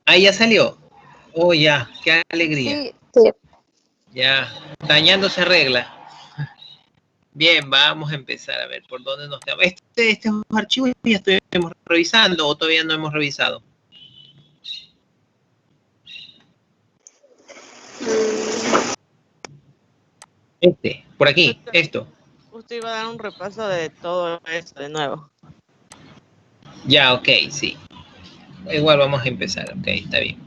Ahí ya salió. Oh, ya, qué alegría. Sí, sí. Ya, dañándose regla. Bien, vamos a empezar a ver por dónde nos quedamos. Estos archivos ya estuvimos revisando o todavía no hemos revisado. Por aquí, esto. Justo iba a dar un repaso de todo eso de nuevo. Ya, ok, sí. Igual vamos a empezar, ok, está bien.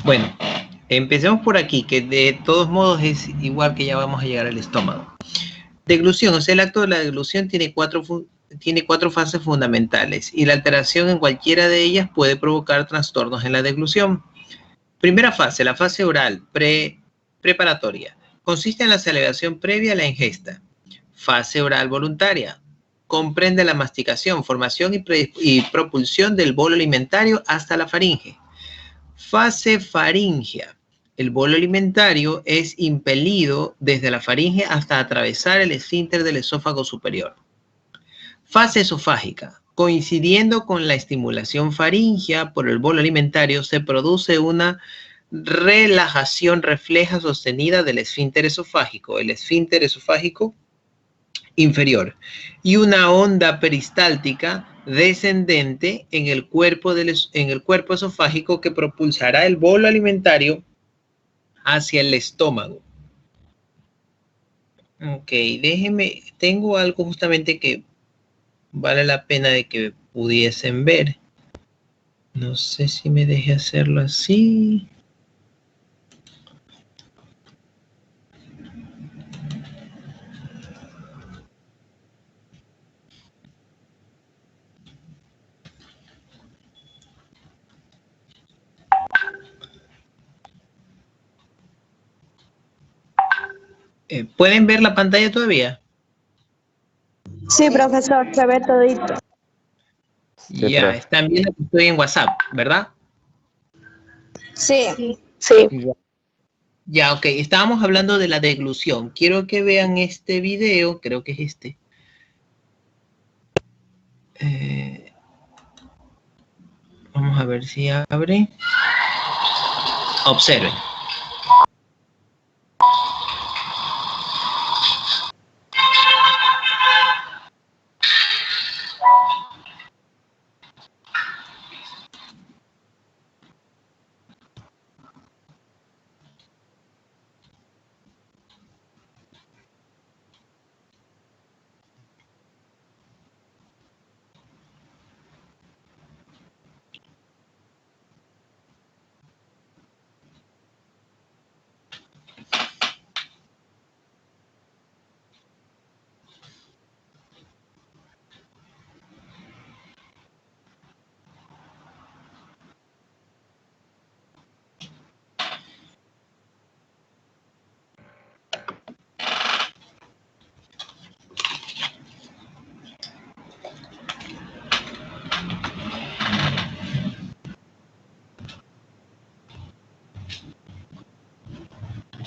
Bueno, empecemos por aquí, que de todos modos es igual que ya vamos a llegar al estómago. Deglución, o sea, el acto de la deglución tiene cuatro fases fundamentales y la alteración en cualquiera de ellas puede provocar trastornos en la deglución. Primera fase, la fase oral, preparatoria. Consiste en la salivación previa a la ingesta. Fase oral voluntaria. Comprende la masticación, formación y propulsión del bolo alimentario hasta la faringe. Fase faríngea. El bolo alimentario es impelido desde la faringe hasta atravesar el esfínter del esófago superior. Fase esofágica. Coincidiendo con la estimulación faríngea por el bolo alimentario, se produce una relajación refleja sostenida del esfínter esofágico, el esfínter esofágico inferior, y una onda peristáltica descendente en el cuerpo esofágico que propulsará el bolo alimentario hacia el estómago. Ok, déjenme, tengo algo justamente que vale la pena de que pudiesen ver. No sé si me deje hacerlo así. ¿Pueden ver la pantalla todavía? Sí, profesor, se ve todito. Ya, están viendo que estoy en WhatsApp, ¿verdad? Sí. Sí. Ya, ok. Estábamos hablando de la deglución. Quiero que vean este video, creo que es este. Vamos a ver si abre. Observen.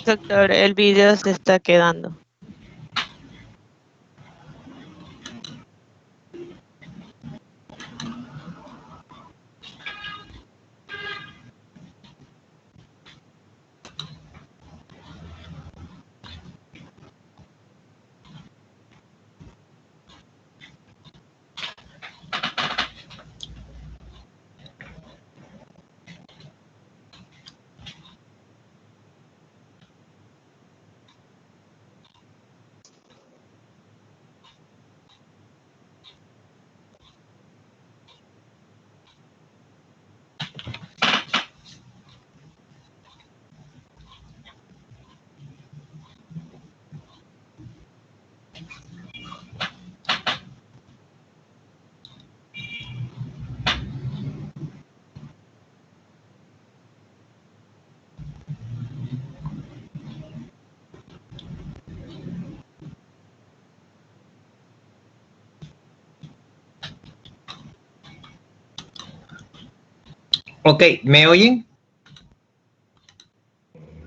Doctor, el video se está quedando. Ok, ¿me oyen?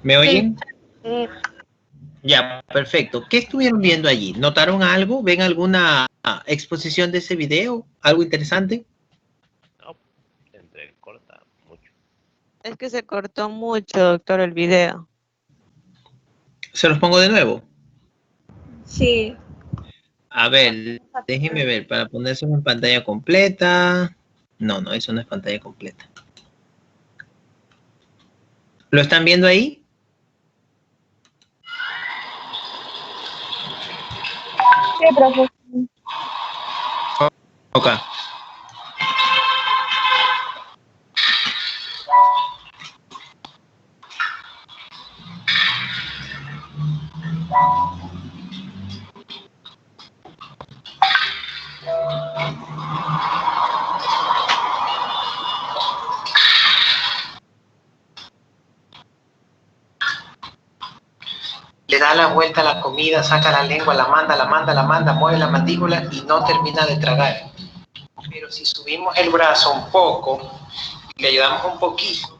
¿Me oyen? Sí. Ya, perfecto. ¿Qué estuvieron viendo allí? ¿Notaron algo? ¿Ven alguna exposición de ese video? ¿Algo interesante? No, se entrecorta mucho. Es que se cortó mucho, doctor, el video. Se los pongo de nuevo. Sí. A ver, déjenme ver para ponerse en pantalla completa. No, no, eso no es pantalla completa. ¿Lo están viendo ahí? Sí, profesor. Ok. Le da la vuelta a la comida, saca la lengua, la manda, mueve la mandíbula y no termina de tragar. Pero si subimos el brazo un poco, le ayudamos un poquito,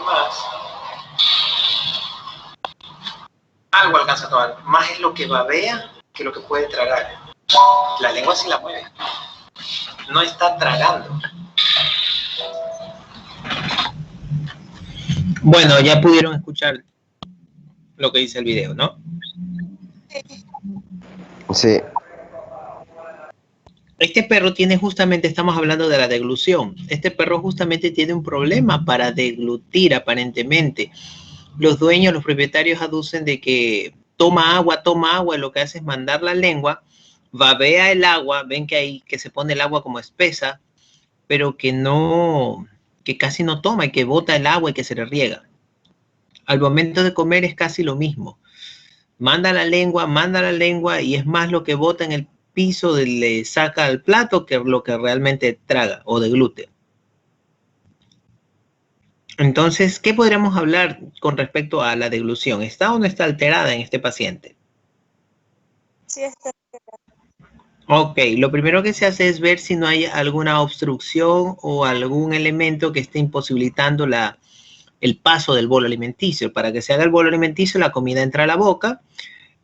más, algo alcanza a tomar. Más es lo que babea que lo que puede tragar. La lengua sí la mueve. No está tragando. Bueno, ya pudieron escuchar lo que dice el video, ¿no? Sí. Este perro tiene justamente, estamos hablando de la deglución. Este perro justamente tiene un problema para deglutir aparentemente. Los dueños, los propietarios aducen de que toma agua, y lo que hace es mandar la lengua, babea el agua, ven que ahí que se pone el agua como espesa, pero que no, que casi no toma y que bota el agua y que se le riega. Al momento de comer es casi lo mismo. Manda la lengua y es más lo que bota en el piso le saca al plato que lo que realmente traga o deglute. Entonces, ¿qué podríamos hablar con respecto a la deglución? ¿Está o no está alterada en este paciente? Sí, está. Ok, lo primero que se hace es ver si no hay alguna obstrucción o algún elemento que esté imposibilitando el paso del bolo alimenticio. Para que se haga el bolo alimenticio, la comida entra a la boca,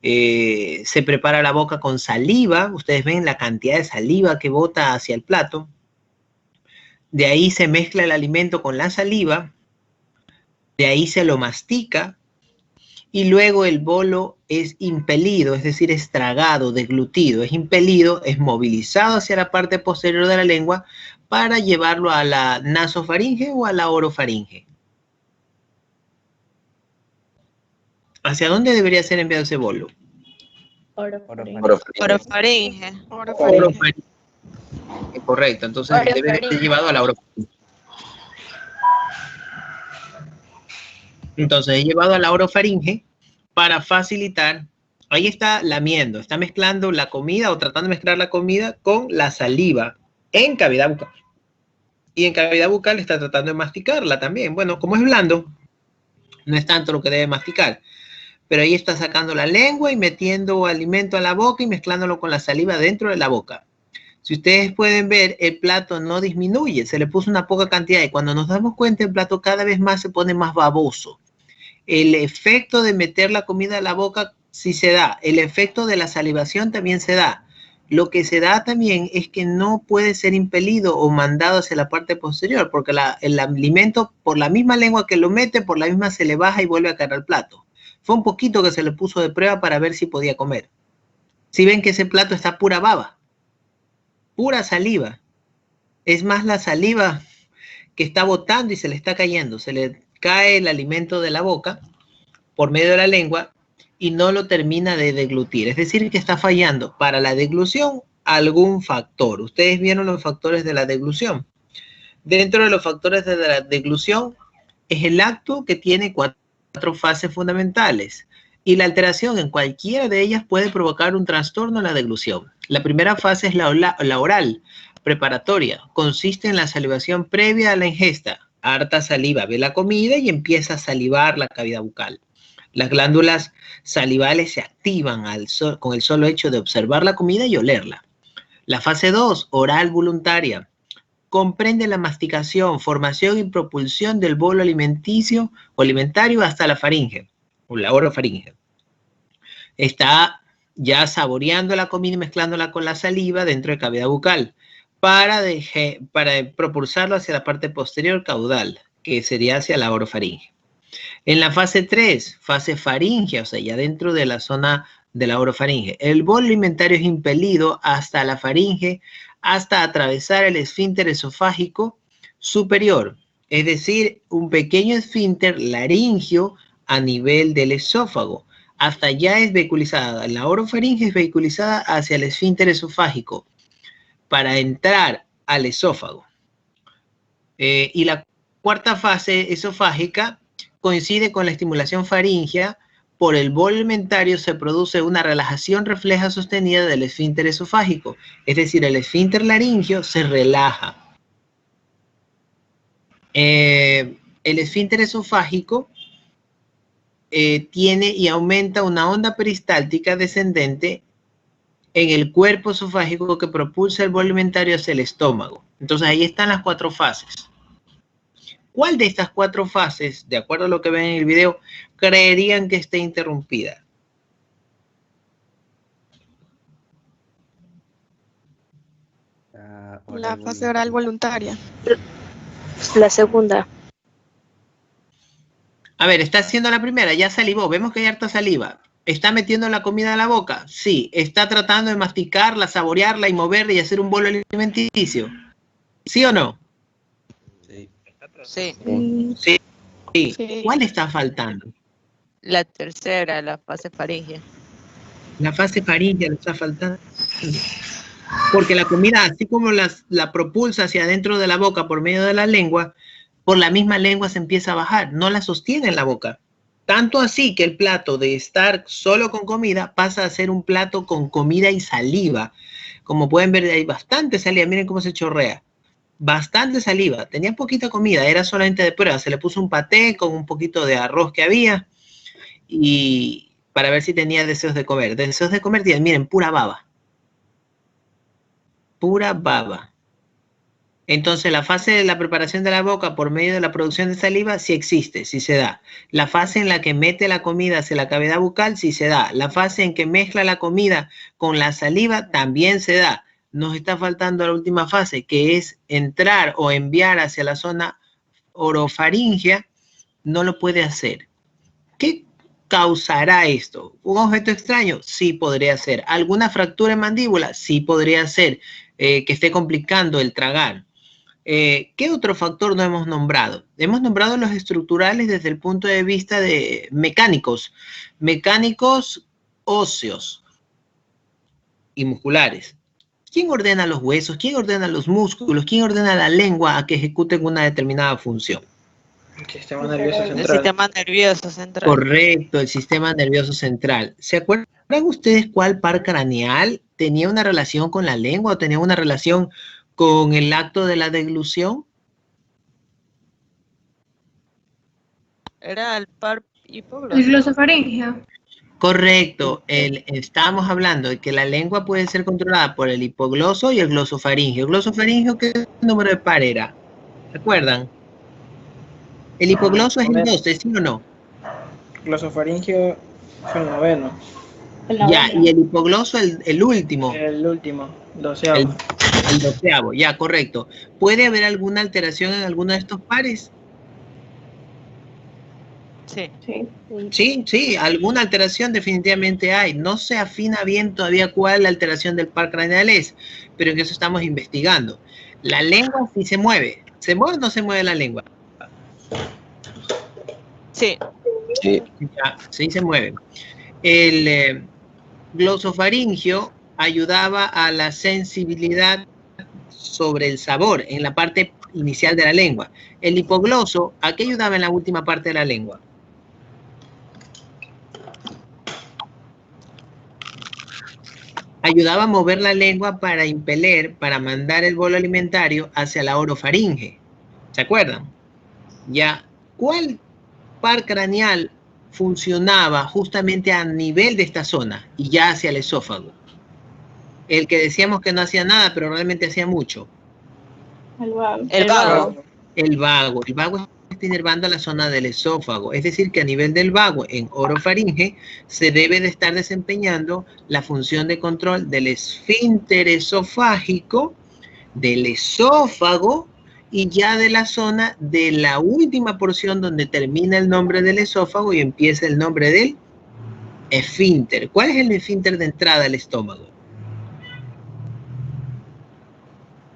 se prepara la boca con saliva. Ustedes ven la cantidad de saliva que bota hacia el plato. De ahí se mezcla el alimento con la saliva. De ahí se lo mastica. Y luego el bolo es impelido, es decir, es tragado, deglutido, es impelido, es movilizado hacia la parte posterior de la lengua para llevarlo a la nasofaringe o a la orofaringe. ¿Hacia dónde debería ser enviado ese bolo? Orofaringe. Orofaringe. Correcto, entonces debe ser llevado a la orofaringe. Entonces es llevado a la orofaringe para facilitar. Ahí está lamiendo, está mezclando la comida o tratando de mezclar la comida con la saliva en cavidad bucal. Y en cavidad bucal está tratando de masticarla también. Bueno, como es blando, no es tanto lo que debe masticar. Pero ahí está sacando la lengua y metiendo alimento a la boca y mezclándolo con la saliva dentro de la boca. Si ustedes pueden ver, el plato no disminuye, se le puso una poca cantidad y cuando nos damos cuenta el plato cada vez más se pone más baboso. El efecto de meter la comida a la boca sí se da, el efecto de la salivación también se da. Lo que se da también es que no puede ser impelido o mandado hacia la parte posterior, porque el alimento por la misma lengua que lo mete, por la misma se le baja y vuelve a caer al plato. Fue un poquito que se le puso de prueba para ver si podía comer. Si ven que ese plato está pura baba, pura saliva. Es más la saliva que está botando y se le está cayendo. Se le cae el alimento de la boca por medio de la lengua y no lo termina de deglutir. Es decir, que está fallando para la deglución algún factor. Ustedes vieron los factores de la deglución. Dentro de los factores de la deglución es el acto que tiene cuatro fases fundamentales y la alteración en cualquiera de ellas puede provocar un trastorno en la deglución. La primera fase es la oral, preparatoria. Consiste en la salivación previa a la ingesta. Harta saliva ve la comida y empieza a salivar la cavidad bucal. Las glándulas salivales se activan con el solo hecho de observar la comida y olerla. La fase 2, oral voluntaria, comprende la masticación, formación y propulsión del bolo alimenticio o alimentario hasta la faringe, o la orofaringe. Está ya saboreando la comida y mezclándola con la saliva dentro de cavidad bucal para propulsarlo hacia la parte posterior caudal, que sería hacia la orofaringe. En la fase 3, fase faringea, o sea, ya dentro de la zona de la orofaringe, el bolo alimentario es impelido hasta la faringe, hasta atravesar el esfínter esofágico superior, es decir, un pequeño esfínter laringio a nivel del esófago. Hasta allá es vehiculizada, la orofaringe es vehiculizada hacia el esfínter esofágico para entrar al esófago. Y la cuarta fase esofágica coincide con la estimulación faríngea. Por el bolo alimentario se produce una relajación refleja sostenida del esfínter esofágico, es decir, el esfínter laringio se relaja. El esfínter esofágico tiene y aumenta una onda peristáltica descendente en el cuerpo esofágico que propulsa el bolo alimentario hacia el estómago. Entonces ahí están las cuatro fases. ¿Cuál de estas cuatro fases, de acuerdo a lo que ven en el video, creerían que esté interrumpida? La fase oral voluntaria. La segunda. A ver, está haciendo la primera, ya salivó, vemos que hay harta saliva. ¿Está metiendo la comida a la boca? Sí. ¿Está tratando de masticarla, saborearla y moverla y hacer un bolo alimenticio? ¿Sí o no? Sí. Sí. Sí. ¿Cuál está faltando? La tercera, la fase faríngea. La fase faríngea le está faltando. Porque la comida, así como la propulsa hacia adentro de la boca por medio de la lengua, por la misma lengua se empieza a bajar, no la sostiene en la boca. Tanto así que el plato de estar solo con comida pasa a ser un plato con comida y saliva. Como pueden ver, hay bastante saliva, miren cómo se chorrea. Bastante saliva, tenía poquita comida, era solamente de prueba, se le puso un paté con un poquito de arroz que había y para ver si tenía deseos de comer. Deseos de comer, miren, pura baba. Pura baba. Entonces, la fase de la preparación de la boca por medio de la producción de saliva sí existe, sí se da. La fase en la que mete la comida hacia la cavidad bucal sí se da. La fase en que mezcla la comida con la saliva también se da. Nos está faltando la última fase, que es entrar o enviar hacia la zona orofaringea. No lo puede hacer. ¿Qué causará esto? ¿Un objeto extraño? Sí podría ser. ¿Alguna fractura en mandíbula? Sí podría ser, que esté complicando el tragar. ¿Qué otro factor no hemos nombrado? Hemos nombrado los estructurales desde el punto de vista de mecánicos óseos y musculares. ¿Quién ordena los huesos? ¿Quién ordena los músculos? ¿Quién ordena la lengua a que ejecuten una determinada función? El sistema nervioso central. El sistema nervioso central. Correcto, el sistema nervioso central. ¿Se acuerdan ustedes cuál par craneal tenía una relación con la lengua o tenía una relación con el acto de la deglución? Era el par hipogloso. El glosofaringeo. Correcto. Estábamos hablando de que la lengua puede ser controlada por el hipogloso y el glosofaringio. ¿El glosofaringio qué número de par era? ¿Se acuerdan? El hipogloso es el 12, ¿sí o no? Glosofaringio fue el noveno. Ya, y el hipogloso el último. El último, 12avo. El 12avo, ya, correcto. ¿Puede haber alguna alteración en alguno de estos pares? Sí. Sí, alguna alteración definitivamente hay. No se afina bien todavía cuál la alteración del par craneal es, pero en eso estamos investigando. La lengua sí se mueve. ¿Se mueve o no se mueve la lengua? Sí. Ya, sí se mueve. El glosofaringio ayudaba a la sensibilidad sobre el sabor en la parte inicial de la lengua. El hipogloso, ¿a qué ayudaba en la última parte de la lengua? Ayudaba a mover la lengua para impeler, para mandar el bolo alimentario hacia la orofaringe. ¿Se acuerdan? Ya, ¿cuál par craneal funcionaba justamente a nivel de esta zona y ya hacia el esófago? El que decíamos que no hacía nada, pero realmente hacía mucho. El vago. El vago está inervando a la zona del esófago, es decir, que a nivel del vago en orofaringe se debe de estar desempeñando la función de control del esfínter esofágico, del esófago y ya de la zona de la última porción donde termina el nombre del esófago y empieza el nombre del esfínter. ¿Cuál es el esfínter de entrada al estómago?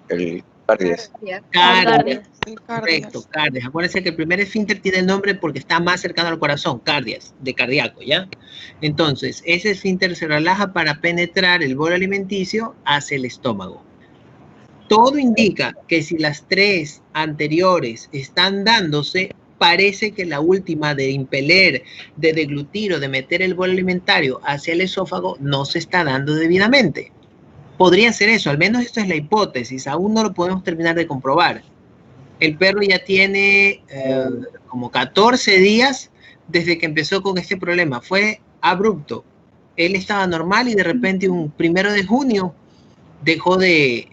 El cardias. Cardias. El Correcto, cardias. cardias. Acuérdense que el primer esfínter tiene el nombre porque está más cercano al corazón, cardias, de cardíaco, ¿ya? Entonces, ese esfínter se relaja para penetrar el bolo alimenticio hacia el estómago. Todo indica que si las tres anteriores están dándose, parece que la última de impeler, de deglutir o de meter el bolo alimentario hacia el esófago no se está dando debidamente. Podría ser eso, al menos esto es la hipótesis, aún no lo podemos terminar de comprobar. El perro ya tiene como 14 días desde que empezó con este problema. Fue abrupto. Él estaba normal y de repente un 1 de junio dejó de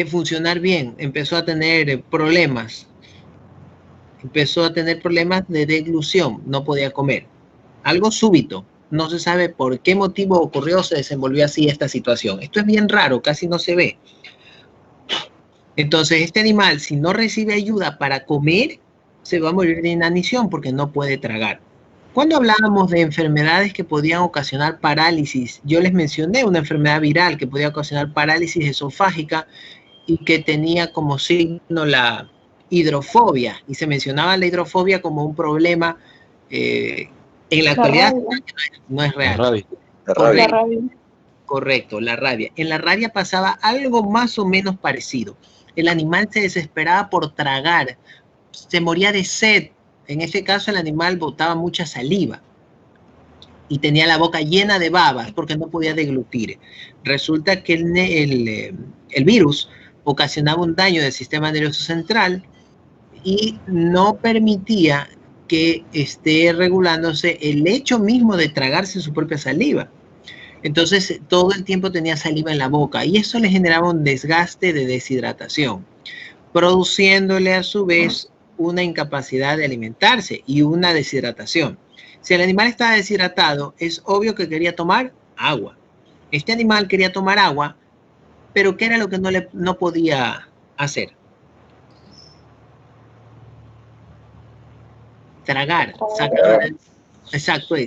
funcionar bien. Empezó a tener problemas. Empezó a tener problemas de deglución. No podía comer. Algo súbito. No se sabe por qué motivo ocurrió, se desenvolvió así esta situación. Esto es bien raro, casi no se ve. Entonces, este animal, si no recibe ayuda para comer, se va a morir de inanición porque no puede tragar. Cuando hablábamos de enfermedades que podían ocasionar parálisis, yo les mencioné una enfermedad viral que podía ocasionar parálisis esofágica y que tenía como signo la hidrofobia. Y se mencionaba la hidrofobia como un problema en la actualidad no es real. La rabia. Correcto, la rabia. En la rabia pasaba algo más o menos parecido. El animal se desesperaba por tragar, se moría de sed. En este caso el animal botaba mucha saliva y tenía la boca llena de babas porque no podía deglutir. Resulta que el virus ocasionaba un daño del sistema nervioso central y no permitía que esté regulándose el hecho mismo de tragarse su propia saliva. Entonces todo el tiempo tenía saliva en la boca y eso le generaba un desgaste de deshidratación, produciéndole a su vez una incapacidad de alimentarse y una deshidratación. Si el animal estaba deshidratado, es obvio que quería tomar agua. Este animal quería tomar agua, pero ¿qué era lo que no podía hacer? Tragar.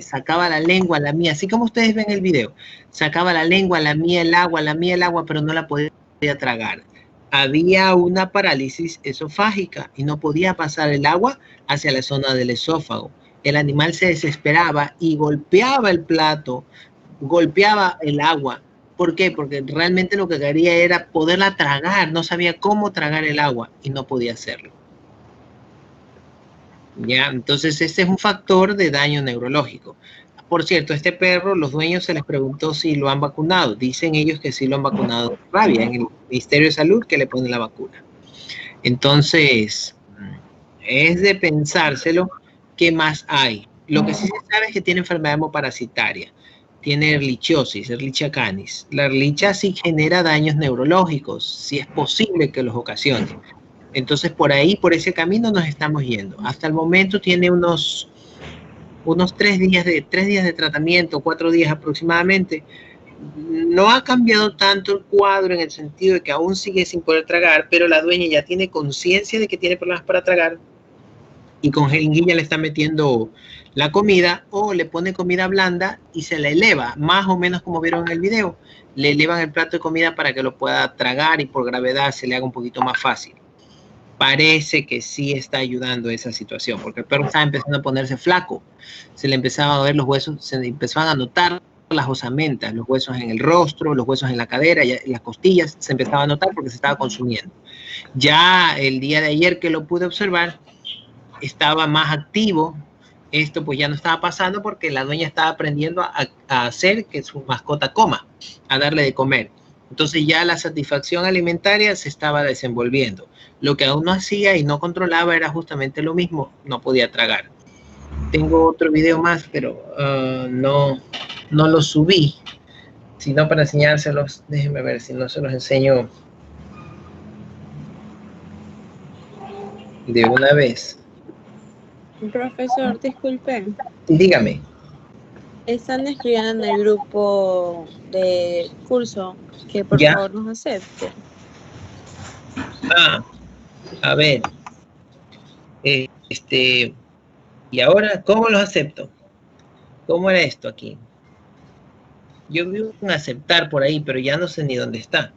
Sacaba la lengua, la mía, así como ustedes ven el video. Sacaba la lengua, la mía el agua, pero no la podía tragar. Había una parálisis esofágica y no podía pasar el agua hacia la zona del esófago. El animal se desesperaba y golpeaba el plato, golpeaba el agua. ¿Por qué? Porque realmente lo que quería era poderla tragar, no sabía cómo tragar el agua y no podía hacerlo. ¿Ya? Entonces, este es un factor de daño neurológico. Por cierto, este perro, los dueños se les preguntó si lo han vacunado. Dicen ellos que sí lo han vacunado de rabia en el Ministerio de Salud que le ponen la vacuna. Entonces, es de pensárselo qué más hay. Lo que sí se sabe es que tiene enfermedad hemoparasitaria. tiene erlichiosis, Ehrlichia canis. La erlichia sí genera daños neurológicos, sí es posible que los ocasione. Entonces, por ahí, por ese camino nos estamos yendo. Hasta el momento tiene unos 3 días de tratamiento, 4 días aproximadamente. No ha cambiado tanto el cuadro en el sentido de que aún sigue sin poder tragar, pero la dueña ya tiene conciencia de que tiene problemas para tragar y con jeringuilla le está metiendo la comida o le pone comida blanda y se la eleva, más o menos como vieron en el video. Le elevan el plato de comida para que lo pueda tragar y por gravedad se le haga un poquito más fácil. Parece que sí está ayudando esa situación, porque el perro estaba empezando a ponerse flaco, se le empezaban a ver los huesos, se le empezaban a notar las osamentas, los huesos en el rostro, los huesos en la cadera, las costillas, se empezaba a notar porque se estaba consumiendo. Ya el día de ayer que lo pude observar, estaba más activo. Esto pues ya no estaba pasando porque la dueña estaba aprendiendo a hacer que su mascota coma, a darle de comer. Entonces ya la satisfacción alimentaria se estaba desenvolviendo. Lo que aún no hacía y no controlaba era justamente lo mismo, no podía tragar. Tengo otro video más, pero no lo subí, sino para enseñárselos. Déjenme ver si no se los enseño de una vez. Profesor, disculpe. Dígame. Están escribiendo en el grupo de curso que por ¿Ya? favor nos acepte. A ver. Y ahora, ¿cómo los acepto? ¿Cómo era esto aquí? Yo vi un aceptar por ahí, pero ya no sé ni dónde está.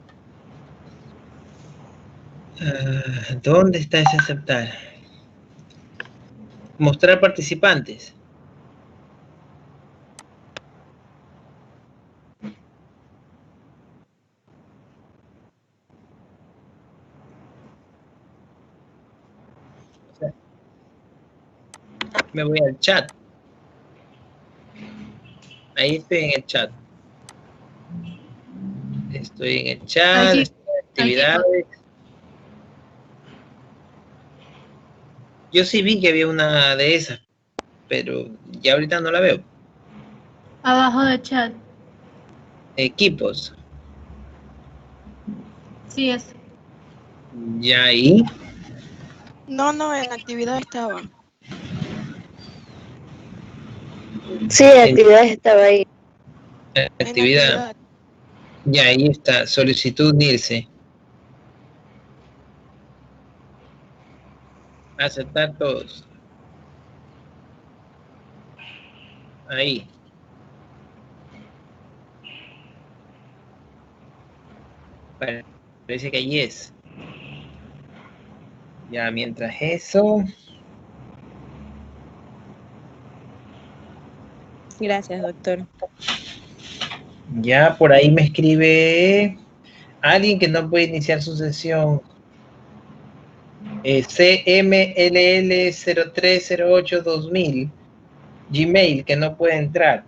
¿Dónde está ese aceptar? Mostrar participantes. Me voy al chat. Ahí estoy en el chat. Estoy en el chat, Aquí, estoy en actividades. Yo sí vi que había una de esas, pero ya ahorita no la veo. abajo del chat. Equipos. Sí, es. Ya ahí. No, en actividad estaba. Sí, actividades estaba ahí. Actividad. Ya ahí está. Solicitud unirse. Aceptar todos. Ahí. Parece que ahí es. Ya, mientras eso. Gracias, doctor. Ya por ahí me escribe alguien que no puede iniciar su sesión. CMLL03082000. Gmail, que no puede entrar.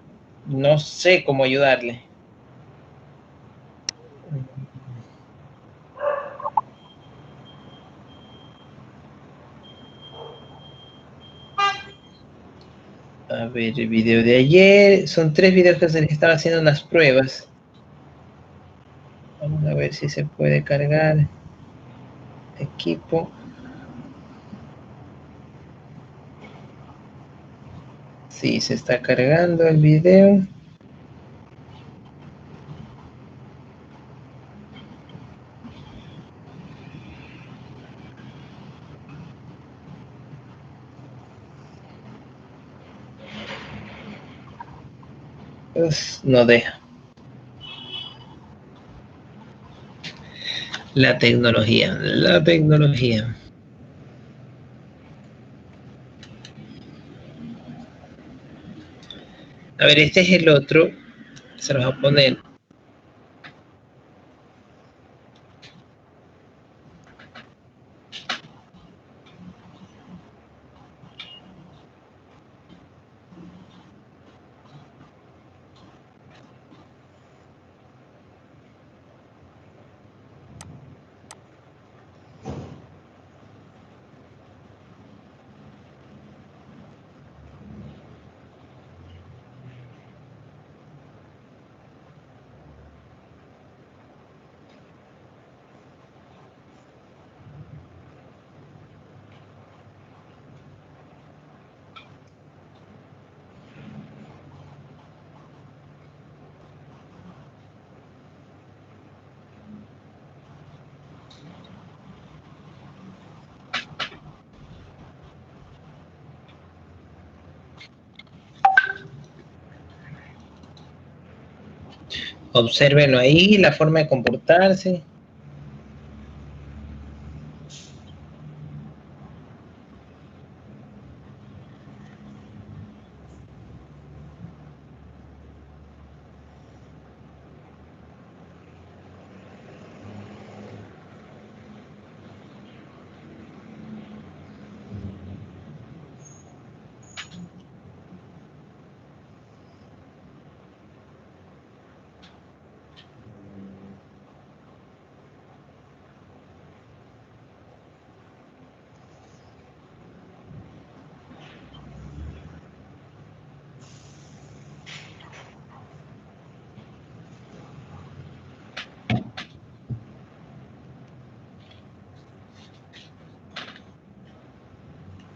No sé cómo ayudarle. A ver, el video de ayer. Son 3 videos que se les estaba haciendo unas pruebas. Vamos a ver si se puede cargar. Equipo. Sí, se está cargando el video. Pues no deja. La tecnología. A ver, este es el otro. Se los voy a poner. Obsérvenlo ahí, la forma de comportarse.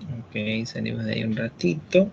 Ok, salimos de ahí un ratito.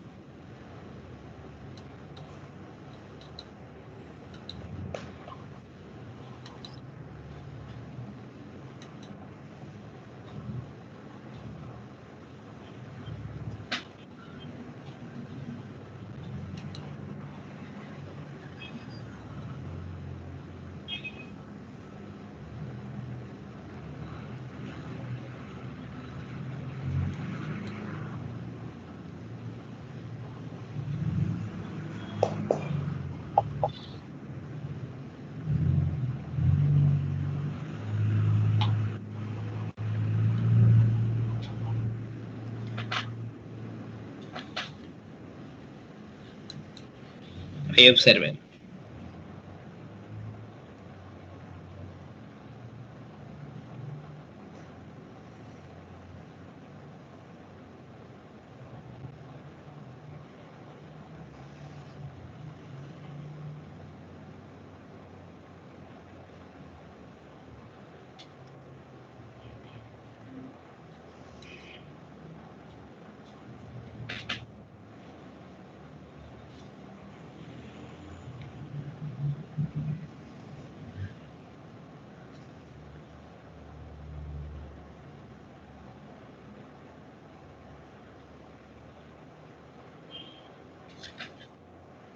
Ahí observen.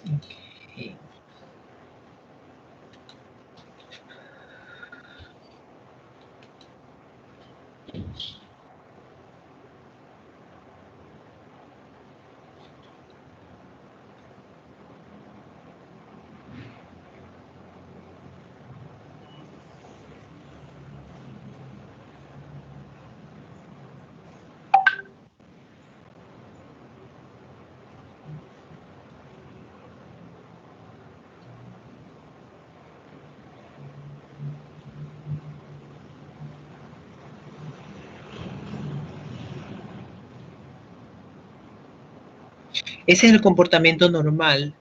Okay. Ese es el comportamiento normal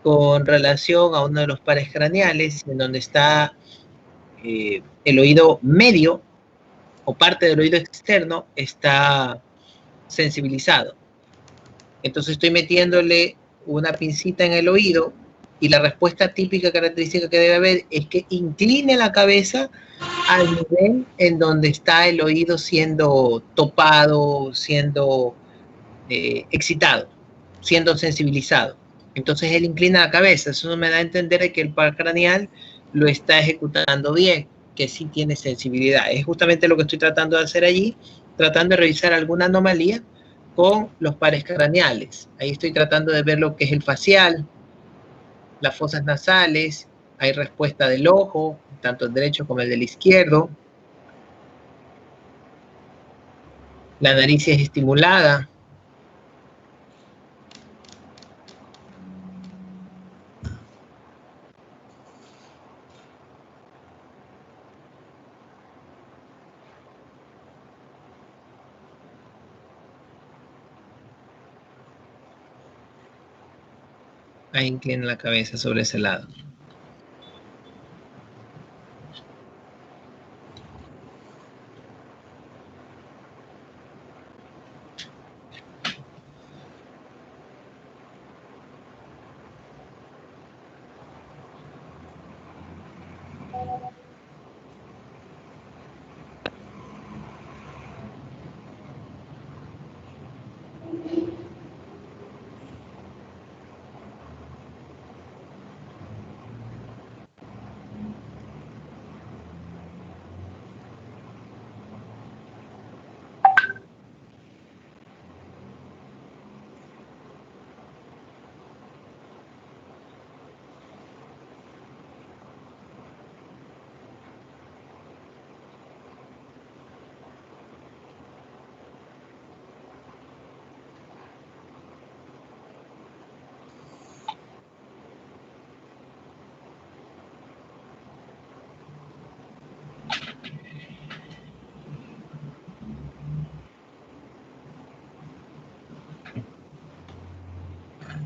con relación a uno de los pares craneales, en donde está el oído medio o parte del oído externo está sensibilizado. Entonces estoy metiéndole una pincita en el oído y la respuesta típica característica que debe haber es que incline la cabeza al nivel en donde está el oído siendo topado, siendo excitado, siendo sensibilizado. Entonces él inclina la cabeza. Eso me da a entender que el par craneal lo está ejecutando bien, que sí tiene sensibilidad. Es justamente lo que estoy tratando de hacer allí, tratando de revisar alguna anomalía con los pares craneales. Ahí estoy tratando de ver lo que es el facial, las fosas nasales, hay respuesta del ojo, tanto el derecho como el del izquierdo. La nariz es estimulada. Ahí inclina la cabeza sobre ese lado.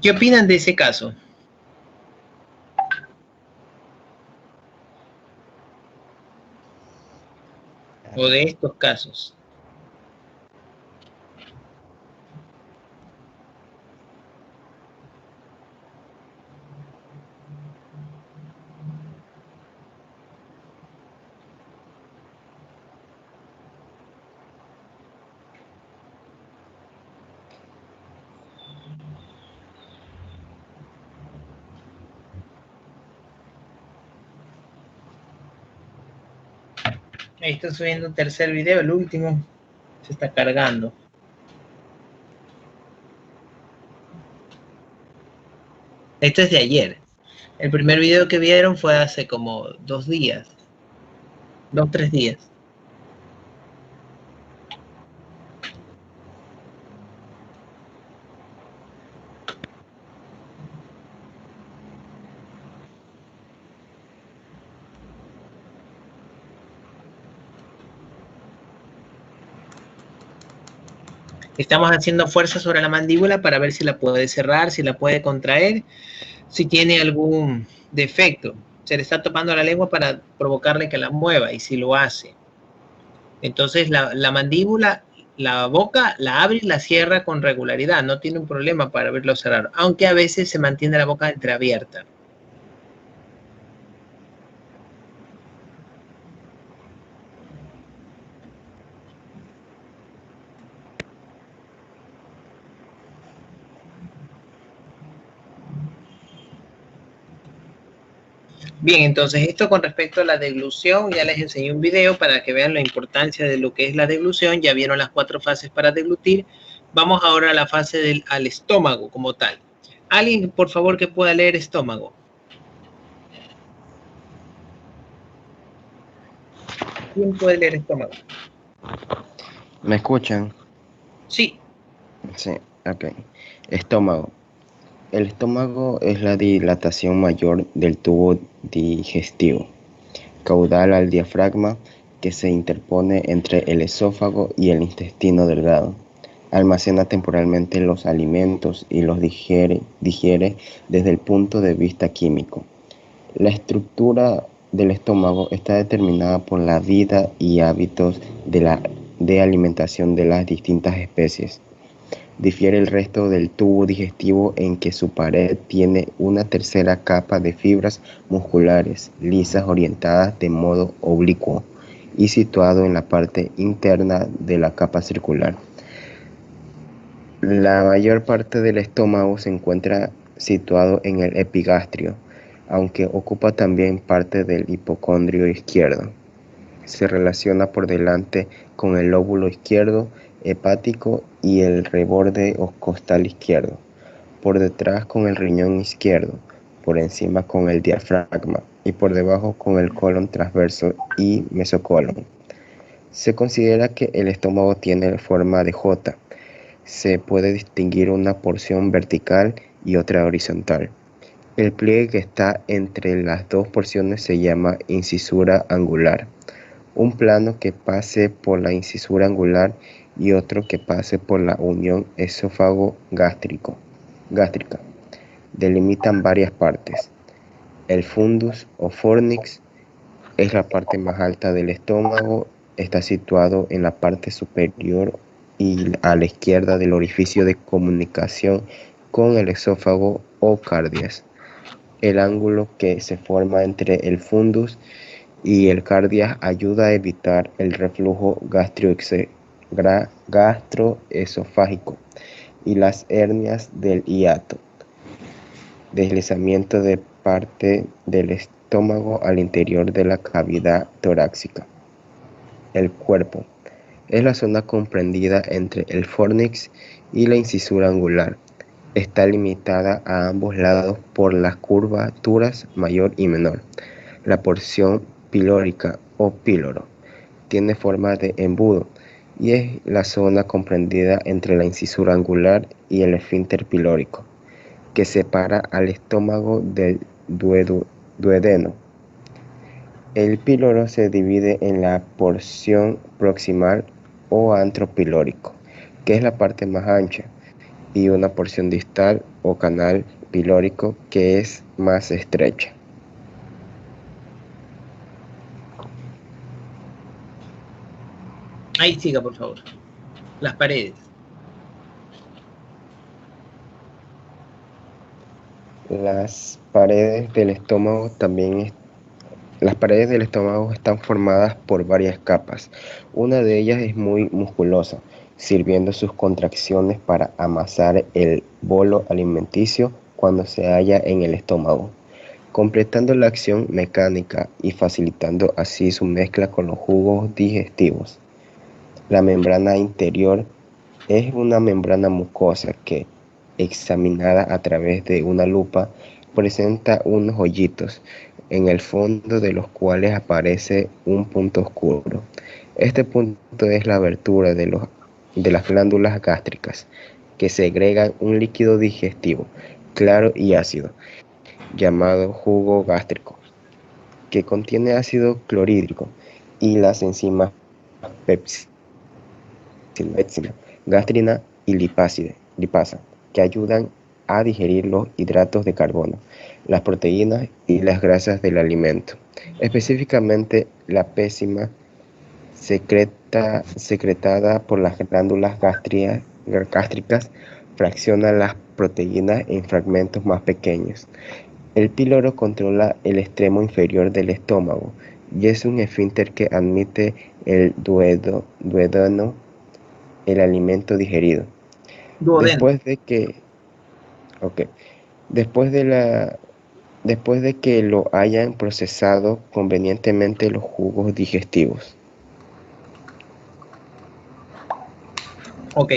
¿Qué opinan de ese caso? O de estos casos. Ahí está subiendo un tercer video, el último se está cargando. Esto es de ayer. El primer video que vieron fue hace como 2 días. 2, 3 días. Estamos haciendo fuerza sobre la mandíbula para ver si la puede cerrar, si la puede contraer, si tiene algún defecto. Se le está topando la lengua para provocarle que la mueva, y si lo hace. Entonces la mandíbula, la boca, la abre y la cierra con regularidad. No tiene un problema para verlo cerrar, aunque a veces se mantiene la boca entreabierta. Bien, entonces esto con respecto a la deglución, ya les enseñé un video para que vean la importancia de lo que es la deglución. Ya vieron las 4 fases para deglutir. Vamos ahora a la fase al estómago como tal. Alguien, por favor, que pueda leer estómago. ¿Quién puede leer estómago? ¿Me escuchan? Sí. Sí, ok. Estómago. El estómago es la dilatación mayor del tubo digestivo, caudal al diafragma, que se interpone entre el esófago y el intestino delgado. Almacena temporalmente los alimentos y los digiere desde el punto de vista químico. La estructura del estómago está determinada por la vida y hábitos de alimentación de las distintas especies. Difiere el resto del tubo digestivo en que su pared tiene una tercera capa de fibras musculares lisas orientadas de modo oblicuo y situado en la parte interna de la capa circular. La mayor parte del estómago se encuentra situado en el epigastrio, aunque ocupa también parte del hipocondrio izquierdo. Se relaciona por delante con el lóbulo izquierdo hepático y el reborde costal izquierdo, por detrás con el riñón izquierdo, por encima con el diafragma y por debajo con el colon transverso y mesocolon. Se considera que el estómago tiene forma de J. Se puede distinguir una porción vertical y otra horizontal. El pliegue que está entre las dos porciones se llama incisura angular. Un plano que pase por la incisura angular y otro que pase por la unión esófago-gástrica. Delimitan varias partes. El fundus o fornix es la parte más alta del estómago. Está situado en la parte superior y a la izquierda del orificio de comunicación con el esófago o cardias. El ángulo que se forma entre el fundus y el cardias ayuda a evitar el reflujo gastroesofágico y las hernias del hiato. Deslizamiento de parte del estómago al interior de la cavidad torácica. El cuerpo es la zona comprendida entre el fornix y la incisura angular. Está limitada a ambos lados por las curvaturas mayor y menor. La porción pilórica o píloro tiene forma de embudo y es la zona comprendida entre la incisura angular y el esfínter pilórico, que separa al estómago del duodeno. El píloro se divide en la porción proximal o antro pilórico, que es la parte más ancha, y una porción distal o canal pilórico que es más estrecha. Ahí siga, por favor. Las paredes. Las paredes del estómago Las paredes del estómago están formadas por varias capas. Una de ellas es muy musculosa, sirviendo sus contracciones para amasar el bolo alimenticio cuando se halla en el estómago, completando la acción mecánica y facilitando así su mezcla con los jugos digestivos. La membrana interior es una membrana mucosa que, examinada a través de una lupa, presenta unos hoyitos, en el fondo de los cuales aparece un punto oscuro. Este punto es la abertura de las glándulas gástricas, que segregan un líquido digestivo, claro y ácido, llamado jugo gástrico, que contiene ácido clorhídrico y las enzimas pepsina, gastrina y lipasa, que ayudan a digerir los hidratos de carbono, las proteínas y las grasas del alimento. Específicamente, la pépsina secretada por las glándulas gástricas fracciona las proteínas en fragmentos más pequeños. El píloro controla el extremo inferior del estómago y es un esfínter que admite el duodeno, el alimento digerido. Después de que lo hayan procesado convenientemente los jugos digestivos. Ok.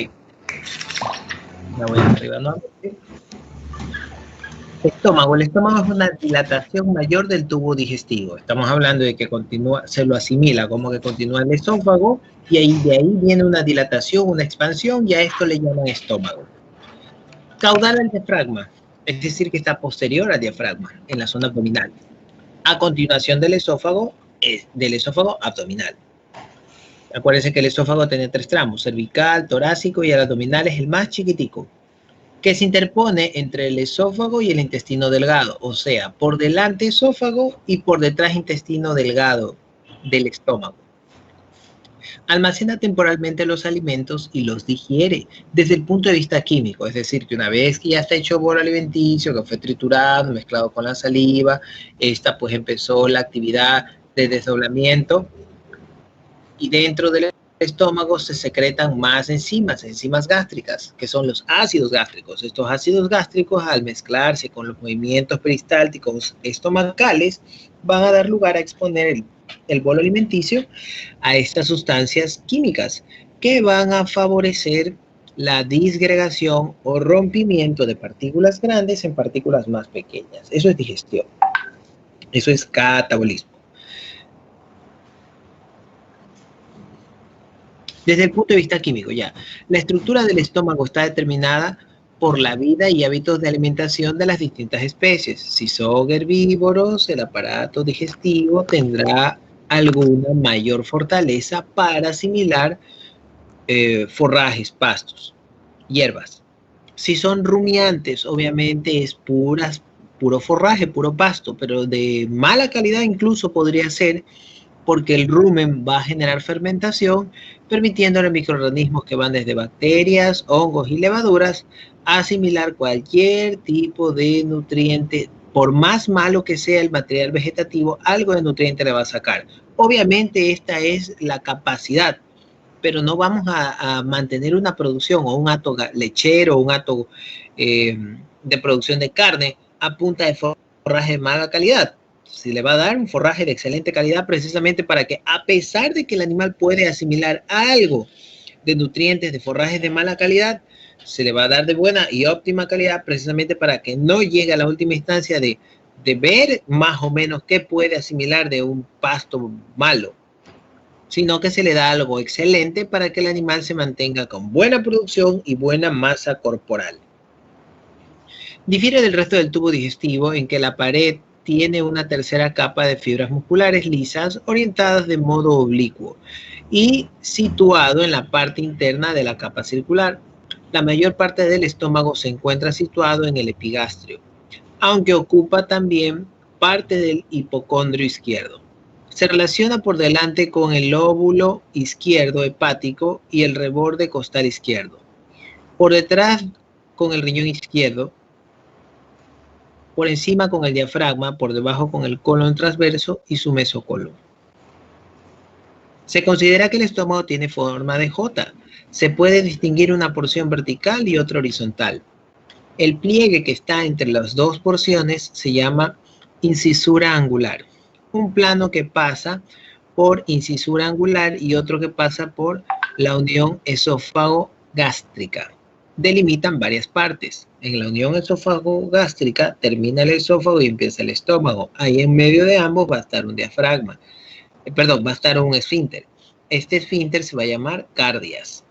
La voy arriba, ¿no? Estómago. El estómago es una dilatación mayor del tubo digestivo. Estamos hablando de que continúa, se lo asimila, como que continúa el esófago, y de ahí viene una dilatación, una expansión, y a esto le llaman estómago. Caudal al diafragma, es decir, que está posterior al diafragma, en la zona abdominal. A continuación del esófago abdominal. Acuérdense que el esófago tiene 3 tramos, cervical, torácico, y el abdominal es el más chiquitico, que se interpone entre el esófago y el intestino delgado, o sea, por delante esófago y por detrás intestino delgado del estómago. Almacena temporalmente los alimentos y los digiere desde el punto de vista químico, es decir, que una vez que ya está hecho bolo alimenticio, que fue triturado, mezclado con la saliva, esta pues empezó la actividad de desdoblamiento, y dentro del estómago se secretan más enzimas gástricas, que son los ácidos gástricos. Estos ácidos gástricos, al mezclarse con los movimientos peristálticos estomacales, van a dar lugar a exponer el bolo alimenticio a estas sustancias químicas que van a favorecer la disgregación o rompimiento de partículas grandes en partículas más pequeñas. Eso es digestión. Eso es catabolismo. Desde el punto de vista químico, ya, la estructura del estómago está determinada por la vida y hábitos de alimentación de las distintas especies. Si son herbívoros, el aparato digestivo tendrá alguna mayor fortaleza para asimilar forrajes, pastos, hierbas. Si son rumiantes, obviamente es puro forraje, puro pasto, pero de mala calidad incluso podría ser, porque el rumen va a generar fermentación, permitiendo a los microorganismos que van desde bacterias, hongos y levaduras a asimilar cualquier tipo de nutriente. Por más malo que sea el material vegetativo, algo de nutriente le va a sacar. Obviamente esta es la capacidad, pero no vamos a mantener una producción o un hato lechero, un hato de producción de carne a punta de forraje de mala calidad. Se le va a dar un forraje de excelente calidad precisamente para que, a pesar de que el animal puede asimilar algo de nutrientes de forrajes de mala calidad, se le va a dar de buena y óptima calidad precisamente para que no llegue a la última instancia de ver más o menos qué puede asimilar de un pasto malo, sino que se le da algo excelente para que el animal se mantenga con buena producción y buena masa corporal. Difiere del resto del tubo digestivo en que la pared tiene una tercera capa de fibras musculares lisas orientadas de modo oblicuo y situado en la parte interna de la capa circular. La mayor parte del estómago se encuentra situado en el epigastrio, aunque ocupa también parte del hipocondrio izquierdo. Se relaciona por delante con el lóbulo izquierdo hepático y el reborde costal izquierdo. Por detrás con el riñón izquierdo, por encima con el diafragma, por debajo con el colon transverso y su mesocolon. Se considera que el estómago tiene forma de J. Se puede distinguir una porción vertical y otra horizontal. El pliegue que está entre las dos porciones se llama incisura angular. Un plano que pasa por incisura angular y otro que pasa por la unión esófago-gástrica. Delimitan varias partes. En la unión esófago-gástrica termina el esófago y empieza el estómago. Ahí en medio de ambos va a estar un diafragma. Va a estar un esfínter. Este esfínter se va a llamar cardias.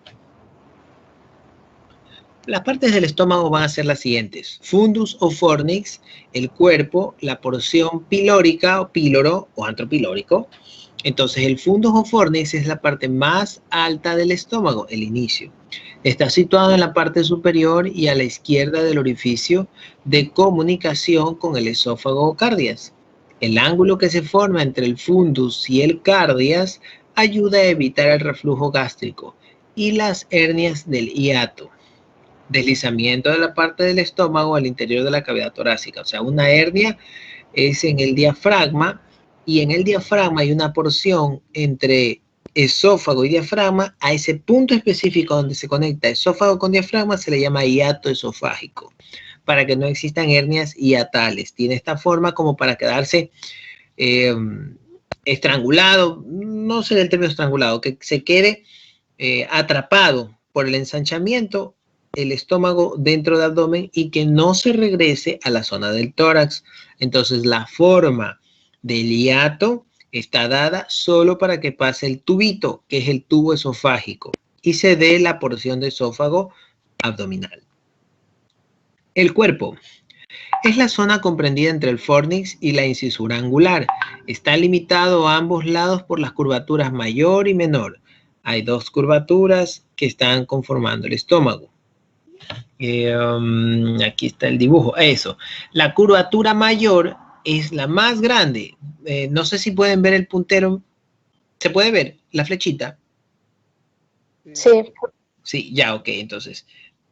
Las partes del estómago van a ser las siguientes: fundus o fornix, el cuerpo, la porción pilórica o píloro o antropilórico. Entonces el fundus o fornix es la parte más alta del estómago, el inicio. Está situado en la parte superior y a la izquierda del orificio de comunicación con el esófago o cardias. El ángulo que se forma entre el fundus y el cardias ayuda a evitar el reflujo gástrico y las hernias del hiato. Deslizamiento de la parte del estómago al interior de la cavidad torácica. O sea, una hernia es en el diafragma y en el diafragma hay una porción entre esófago y diafragma. A ese punto específico donde se conecta esófago con diafragma se le llama hiato esofágico, para que no existan hernias hiatales. Tiene esta forma como para quedarse estrangulado, no sé el término estrangulado, que se quede atrapado por el ensanchamiento el estómago dentro del abdomen y que no se regrese a la zona del tórax. Entonces la forma del hiato está dada solo para que pase el tubito, que es el tubo esofágico, y se dé la porción de esófago abdominal. El cuerpo es la zona comprendida entre el fornix y la incisura angular. Está limitado a ambos lados por las curvaturas mayor y menor. Hay dos curvaturas que están conformando el estómago. Aquí está el dibujo. Eso. La curvatura mayor es la más grande. No sé si pueden ver el puntero. ¿Se puede ver la flechita? Sí. Sí, ya, ok. Entonces,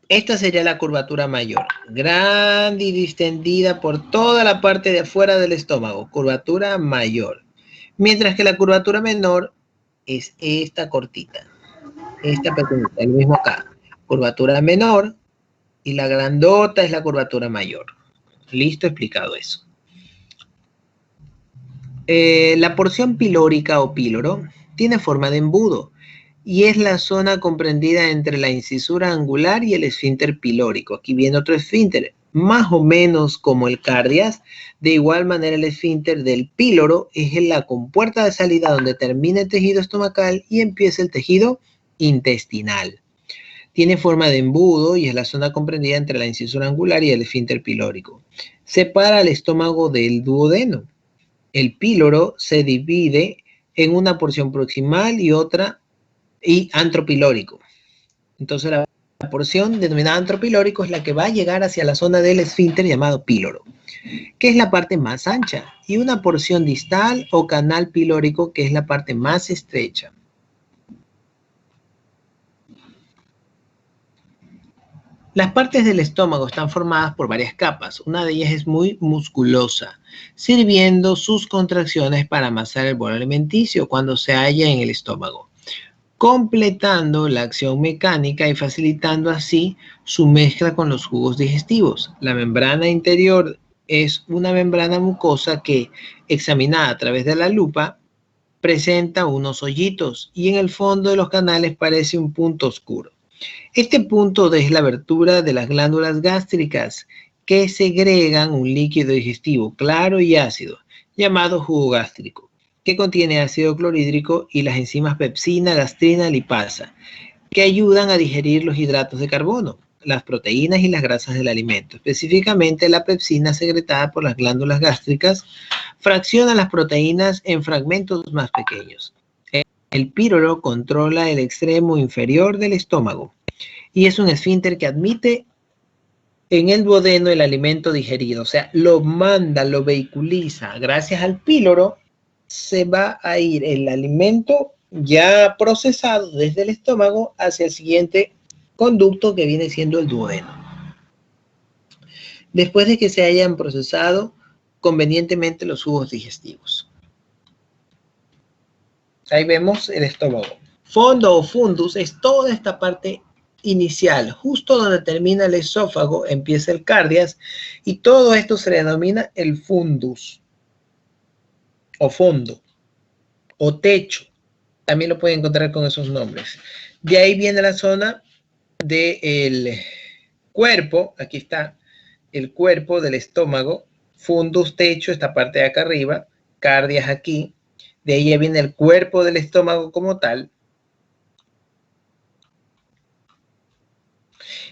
esta sería la curvatura mayor. Grande y distendida por toda la parte de afuera del estómago. Curvatura mayor. Mientras que la curvatura menor es esta cortita. Esta pequeñita, el mismo acá. Curvatura menor. Y la grandota es la curvatura mayor. Listo, explicado eso. La porción pilórica o píloro tiene forma de embudo y es la zona comprendida entre la incisura angular y el esfínter pilórico. Aquí viene otro esfínter, más o menos como el cardias. De igual manera el esfínter del píloro es la compuerta de salida donde termina el tejido estomacal y empieza el tejido intestinal. Tiene forma de embudo y es la zona comprendida entre la incisura angular y el esfínter pilórico. Separa el estómago del duodeno. El píloro se divide en una porción proximal y otra y antropilórico. Entonces la porción denominada antropilórico es la que va a llegar hacia la zona del esfínter llamado píloro, que es la parte más ancha, y una porción distal o canal pilórico, que es la parte más estrecha. Las partes del estómago están formadas por varias capas. Una de ellas es muy musculosa, sirviendo sus contracciones para amasar el bolo alimenticio cuando se halla en el estómago, completando la acción mecánica y facilitando así su mezcla con los jugos digestivos. La membrana interior es una membrana mucosa que, examinada a través de la lupa, presenta unos hoyitos y en el fondo de los canales parece un punto oscuro. Este punto es la abertura de las glándulas gástricas que segregan un líquido digestivo claro y ácido llamado jugo gástrico, que contiene ácido clorhídrico y las enzimas pepsina, gastrina, lipasa, que ayudan a digerir los hidratos de carbono, las proteínas y las grasas del alimento. Específicamente, la pepsina secretada por las glándulas gástricas fracciona las proteínas en fragmentos más pequeños. El píloro controla el extremo inferior del estómago. y es un esfínter que admite en el duodeno el alimento digerido, o sea, lo manda, lo vehiculiza. Gracias al píloro se va a ir el alimento ya procesado desde el estómago hacia el siguiente conducto que viene siendo el duodeno. Después de que se hayan procesado convenientemente los jugos digestivos. Ahí vemos el estómago. Fondo o fundus es toda esta parte inicial, justo donde termina el esófago, empieza el cardias, y todo esto se le denomina el fundus, o fondo, o techo. También lo pueden encontrar con esos nombres. De ahí viene la zona del cuerpo, aquí está el cuerpo del estómago, fundus, techo, esta parte de acá arriba, cardias aquí, de ahí ya viene el cuerpo del estómago como tal,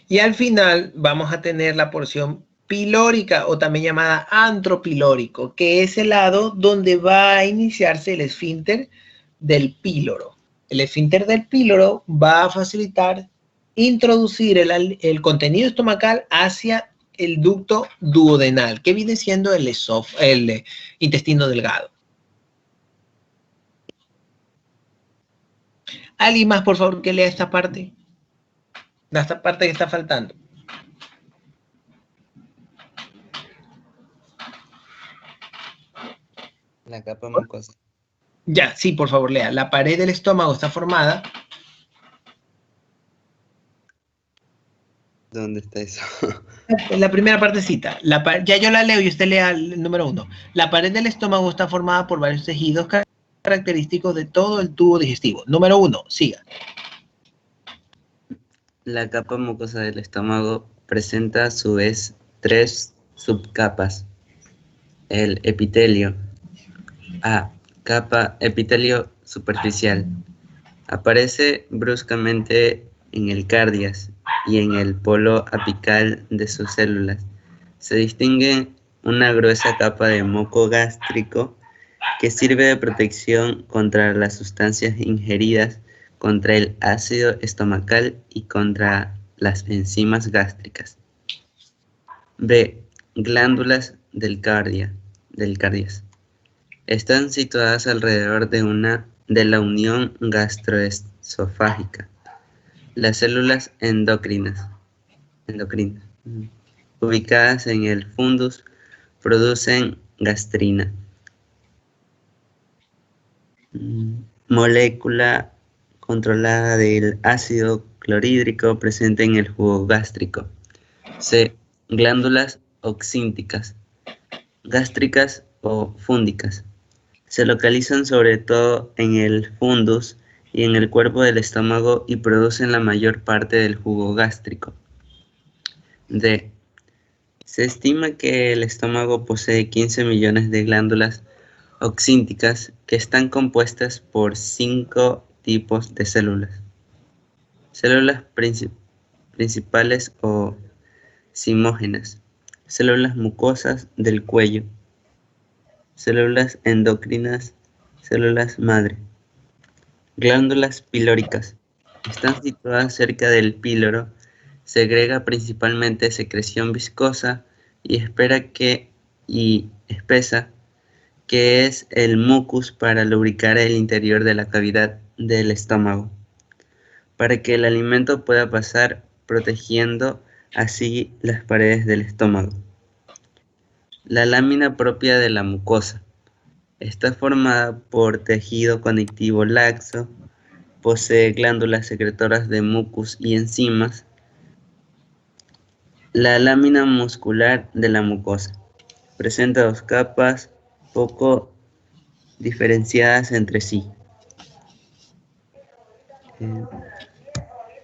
y al final vamos a tener la porción pilórica o también llamada antropilórico, que es el lado donde va a iniciarse el esfínter del píloro. El esfínter del píloro va a facilitar introducir el contenido estomacal hacia el ducto duodenal, que viene siendo el intestino delgado. ¿Alguien más, por favor, que lea esta parte? Esta parte que está faltando. La capa mucosa. Ya, sí, por favor, lea. La pared del estómago está formada. ¿Dónde está eso? En la primera partecita. Ya yo la leo y usted lea el número 1. La pared del estómago está formada por varios tejidos característicos de todo el tubo digestivo. Número 1, siga. La capa mucosa del estómago presenta a su vez 3 subcapas. El epitelio. A. Capa epitelio superficial. Aparece bruscamente en el cardias y en el polo apical de sus células. Se distingue una gruesa capa de moco gástrico que sirve de protección contra las sustancias ingeridas, contra el ácido estomacal y contra las enzimas gástricas. B. Glándulas del cardias. Están situadas alrededor de la unión gastroesofágica. Las células endocrinas, ubicadas en el fundus, producen gastrina, molécula controlada del ácido clorhídrico presente en el jugo gástrico. C. Glándulas oxínticas, gástricas o fúndicas. Se localizan sobre todo en el fundus y en el cuerpo del estómago y producen la mayor parte del jugo gástrico. D. Se estima que el estómago posee 15 millones de glándulas oxínticas que están compuestas por 5 tipos de células. Células principales o zimógenas, células mucosas del cuello, células endocrinas, células madre. Glándulas pilóricas. Están situadas cerca del píloro, segrega principalmente secreción viscosa y espesa, que es el mucus para lubricar el interior de la cavidad del estómago, para que el alimento pueda pasar, protegiendo así las paredes del estómago. La lámina propia de la mucosa. Está formada por tejido conectivo laxo, posee glándulas secretoras de mucus y enzimas. La lámina muscular de la mucosa. Presenta 2 capas poco diferenciadas entre sí.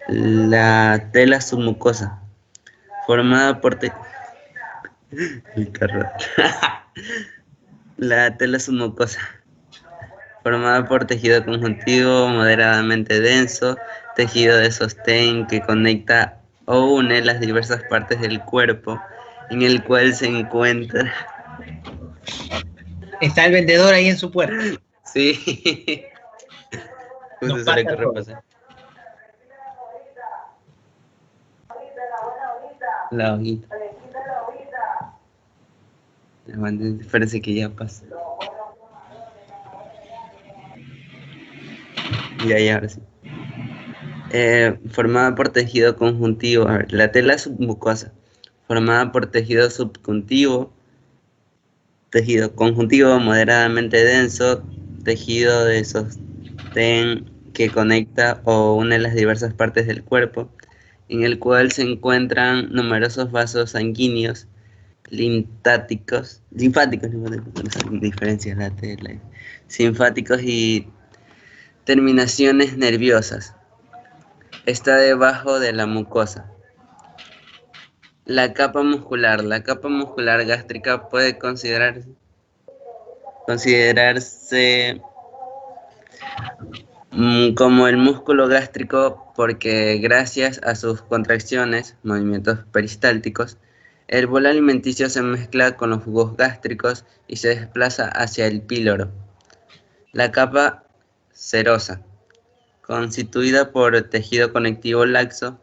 La tela submucosa, formada por La tela submucosa, formada por tejido conjuntivo moderadamente denso, tejido de sostén que conecta o une las diversas partes del cuerpo, en el cual se encuentra. Está el vendedor ahí en su puerta. Sí. Justo se le ocurre pasar. La hojita. Parece que ya pasa. Ya, ahora sí. Formada por tejido conjuntivo. A ver, la tela submucosa. Formada por tejido subjuntivo, tejido conjuntivo moderadamente denso, tejido de sostén que conecta o une las diversas partes del cuerpo, en el cual se encuentran numerosos vasos sanguíneos, linfáticos, diferencias la tela, linfáticos y terminaciones nerviosas. Está debajo de la mucosa. La capa muscular. La capa muscular gástrica puede considerarse como el músculo gástrico porque gracias a sus contracciones, movimientos peristálticos, el bolo alimenticio se mezcla con los jugos gástricos y se desplaza hacia el píloro. La capa serosa, constituida por tejido conectivo laxo,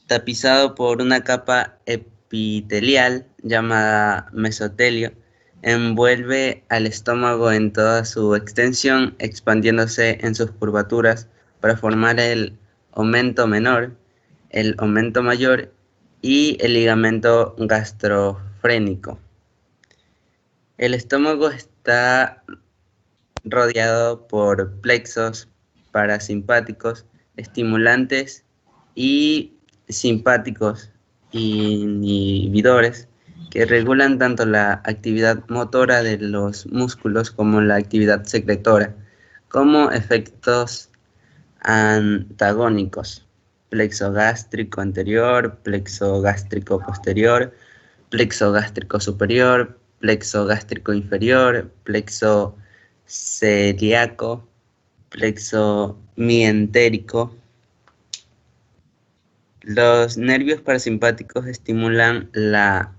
tapizado por una capa epitelial llamada mesotelio, envuelve al estómago en toda su extensión, expandiéndose en sus curvaturas para formar el omento menor, el omento mayor y el ligamento gastrofrénico. El estómago está rodeado por plexos parasimpáticos, estimulantes y simpáticos inhibidores que regulan tanto la actividad motora de los músculos como la actividad secretora, como efectos antagónicos: plexo gástrico anterior, plexo gástrico posterior, plexo gástrico superior, plexo gástrico inferior, plexo celíaco, plexo mientérico. Los nervios parasimpáticos estimulan la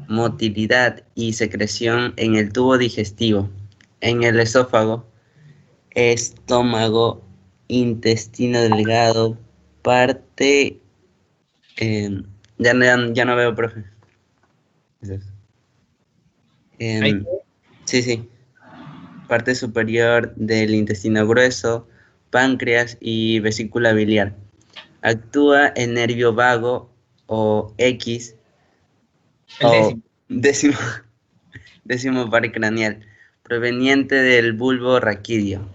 motilidad y secreción en el tubo digestivo, en el esófago, estómago, intestino delgado, parte... ya no veo, profe. Sí. Parte superior del intestino grueso, páncreas y vesícula biliar. Actúa el nervio vago o X o décimo par craneal, proveniente del bulbo raquídeo.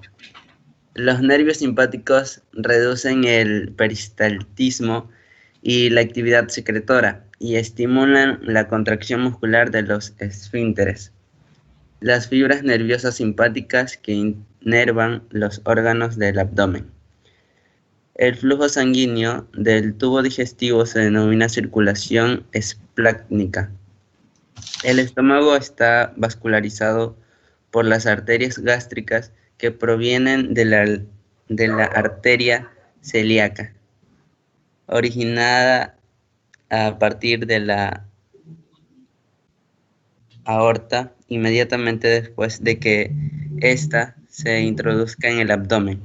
Los nervios simpáticos reducen el peristaltismo y la actividad secretora y estimulan la contracción muscular de los esfínteres. Las fibras nerviosas simpáticas que inervan los órganos del abdomen. El flujo sanguíneo del tubo digestivo se denomina circulación esplácnica. El estómago está vascularizado por las arterias gástricas que provienen de la arteria celíaca, originada a partir de la aorta inmediatamente después de que ésta se introduzca en el abdomen.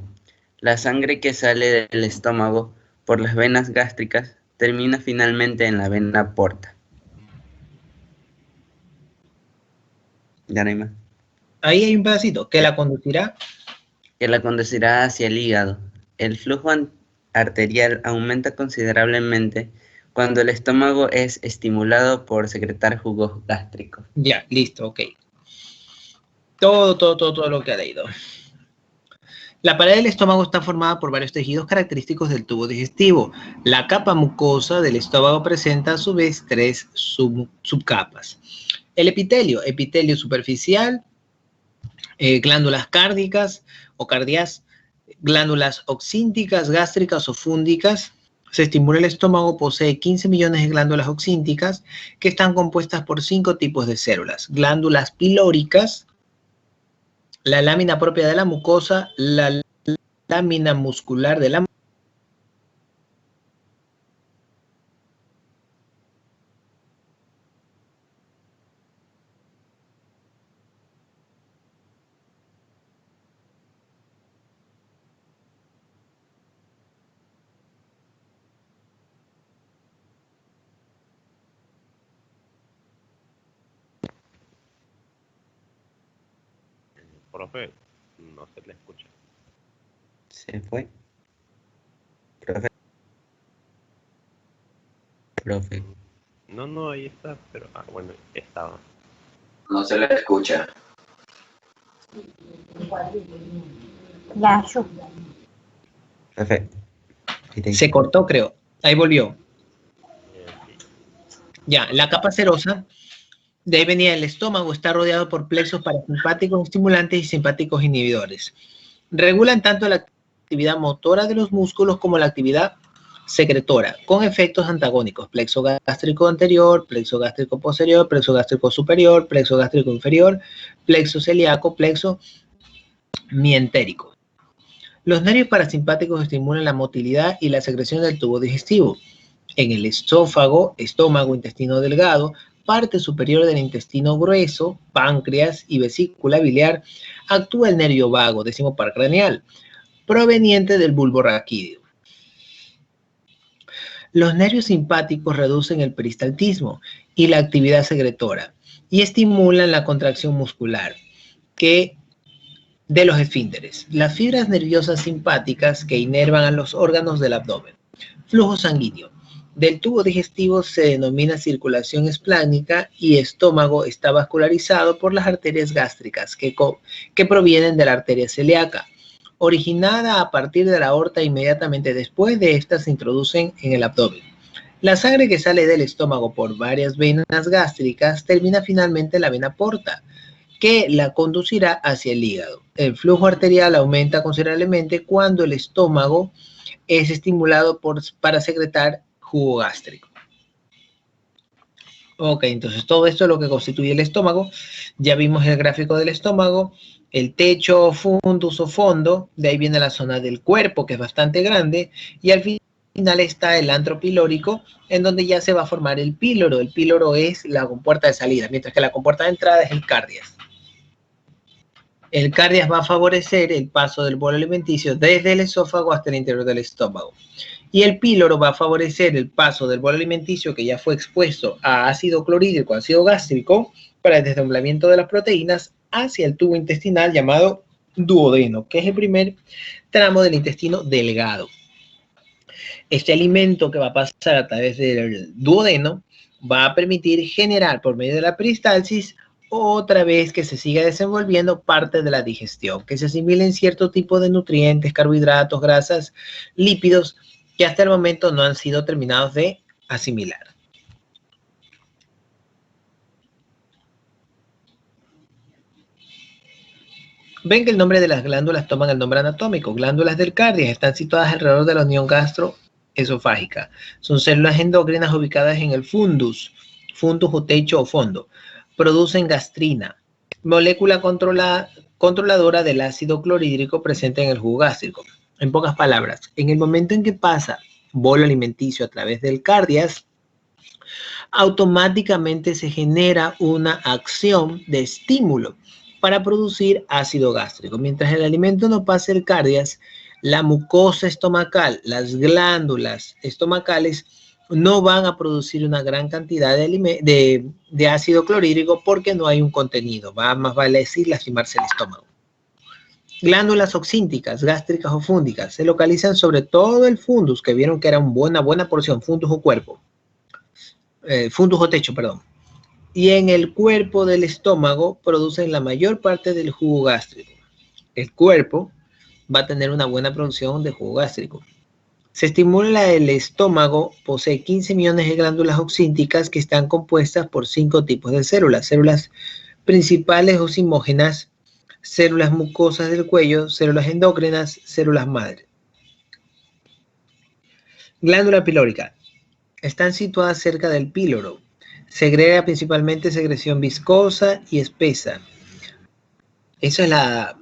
La sangre que sale del estómago por las venas gástricas termina finalmente en la vena porta. Ya no hay más. Ahí hay un pedacito que la conducirá. Que la conducirá hacia el hígado. El flujo arterial aumenta considerablemente cuando el estómago es estimulado por secretar jugos gástricos. Ya, listo, ok. Todo lo que ha leído. La pared del estómago está formada por varios tejidos característicos del tubo digestivo. La capa mucosa del estómago presenta a su vez tres subcapas. El epitelio superficial, glándulas cárdicas o cardías, glándulas oxínticas, gástricas o fúndicas. Se estimula el estómago, posee 15 millones de glándulas oxínticas que están compuestas por 5 tipos de células. Glándulas pilóricas, la lámina propia de la mucosa, la lámina muscular de la Profe, no se le escucha. Se fue. Profe. Profe. No, ahí está, pero bueno, estaba. No se le escucha. Ya, yo. Profe. Se cortó, creo. Ahí volvió. Sí. Ya, la capa serosa, de ahí venía el estómago, está rodeado por plexos parasimpáticos estimulantes y simpáticos inhibidores. Regulan tanto la actividad motora de los músculos como la actividad secretora, con efectos antagónicos: plexo gástrico anterior, plexo gástrico posterior, plexo gástrico superior, plexo gástrico inferior, plexo celíaco, plexo mientérico. Los nervios parasimpáticos estimulan la motilidad y la secreción del tubo digestivo. En el esófago, estómago, intestino delgado, parte superior del intestino grueso, páncreas y vesícula biliar, actúa el nervio vago, decimos paracraneal, proveniente del bulbo raquídeo. Los nervios simpáticos reducen el peristaltismo y la actividad secretora y estimulan la contracción muscular de los esfínteres. Las fibras nerviosas simpáticas que inervan a los órganos del abdomen. Flujo sanguíneo del tubo digestivo se denomina circulación esplánica y estómago está vascularizado por las arterias gástricas que provienen de la arteria celíaca, originada a partir de la aorta. Inmediatamente después de estas se introducen en el abdomen. La sangre que sale del estómago por varias venas gástricas termina finalmente en la vena porta, que la conducirá hacia el hígado. El flujo arterial aumenta considerablemente cuando el estómago es estimulado para secretar jugo gástrico. Ok, entonces todo esto es lo que constituye el estómago. Ya vimos el gráfico del estómago, el techo, fundus o fondo, de ahí viene la zona del cuerpo, que es bastante grande, y al final está el antro pilórico, en donde ya se va a formar el píloro. El píloro es la compuerta de salida, mientras que la compuerta de entrada es el cardias. El cardias va a favorecer el paso del bolo alimenticio desde el esófago hasta el interior del estómago. Y el píloro va a favorecer el paso del bolo alimenticio que ya fue expuesto a ácido clorhídrico, ácido gástrico, para el desdoblamiento de las proteínas hacia el tubo intestinal llamado duodeno, que es el primer tramo del intestino delgado. Este alimento que va a pasar a través del duodeno va a permitir generar por medio de la peristalsis otra vez que se siga desenvolviendo parte de la digestión, que se asimilen cierto tipo de nutrientes, carbohidratos, grasas, lípidos, que hasta el momento no han sido terminados de asimilar. Ven que el nombre de las glándulas toman el nombre anatómico. Glándulas del cardias están situadas alrededor de la unión gastroesofágica. Son células endócrinas ubicadas en el fundus o techo o fondo. Producen gastrina, molécula controladora del ácido clorhídrico presente en el jugo gástrico. En pocas palabras, en el momento en que pasa bolo alimenticio a través del cardias, automáticamente se genera una acción de estímulo para producir ácido gástrico. Mientras el alimento no pase el cardias, la mucosa estomacal, las glándulas estomacales no van a producir una gran cantidad de ácido clorhídrico porque no hay un contenido. Más vale decir lastimarse el estómago. Glándulas oxínticas, gástricas o fúndicas, se localizan sobre todo el fundus, que vieron que era una buena porción, fundus o cuerpo, fundus o techo, perdón. Y en el cuerpo del estómago producen la mayor parte del jugo gástrico. El cuerpo va a tener una buena producción de jugo gástrico. Se estimula el estómago, posee 15 millones de glándulas oxínticas que están compuestas por 5 tipos de células. Células principales o simógenas, células mucosas del cuello, células endócrinas, células madre. Glándula pilórica. Están situadas cerca del píloro. Segrega principalmente secreción viscosa y espesa. Esa es la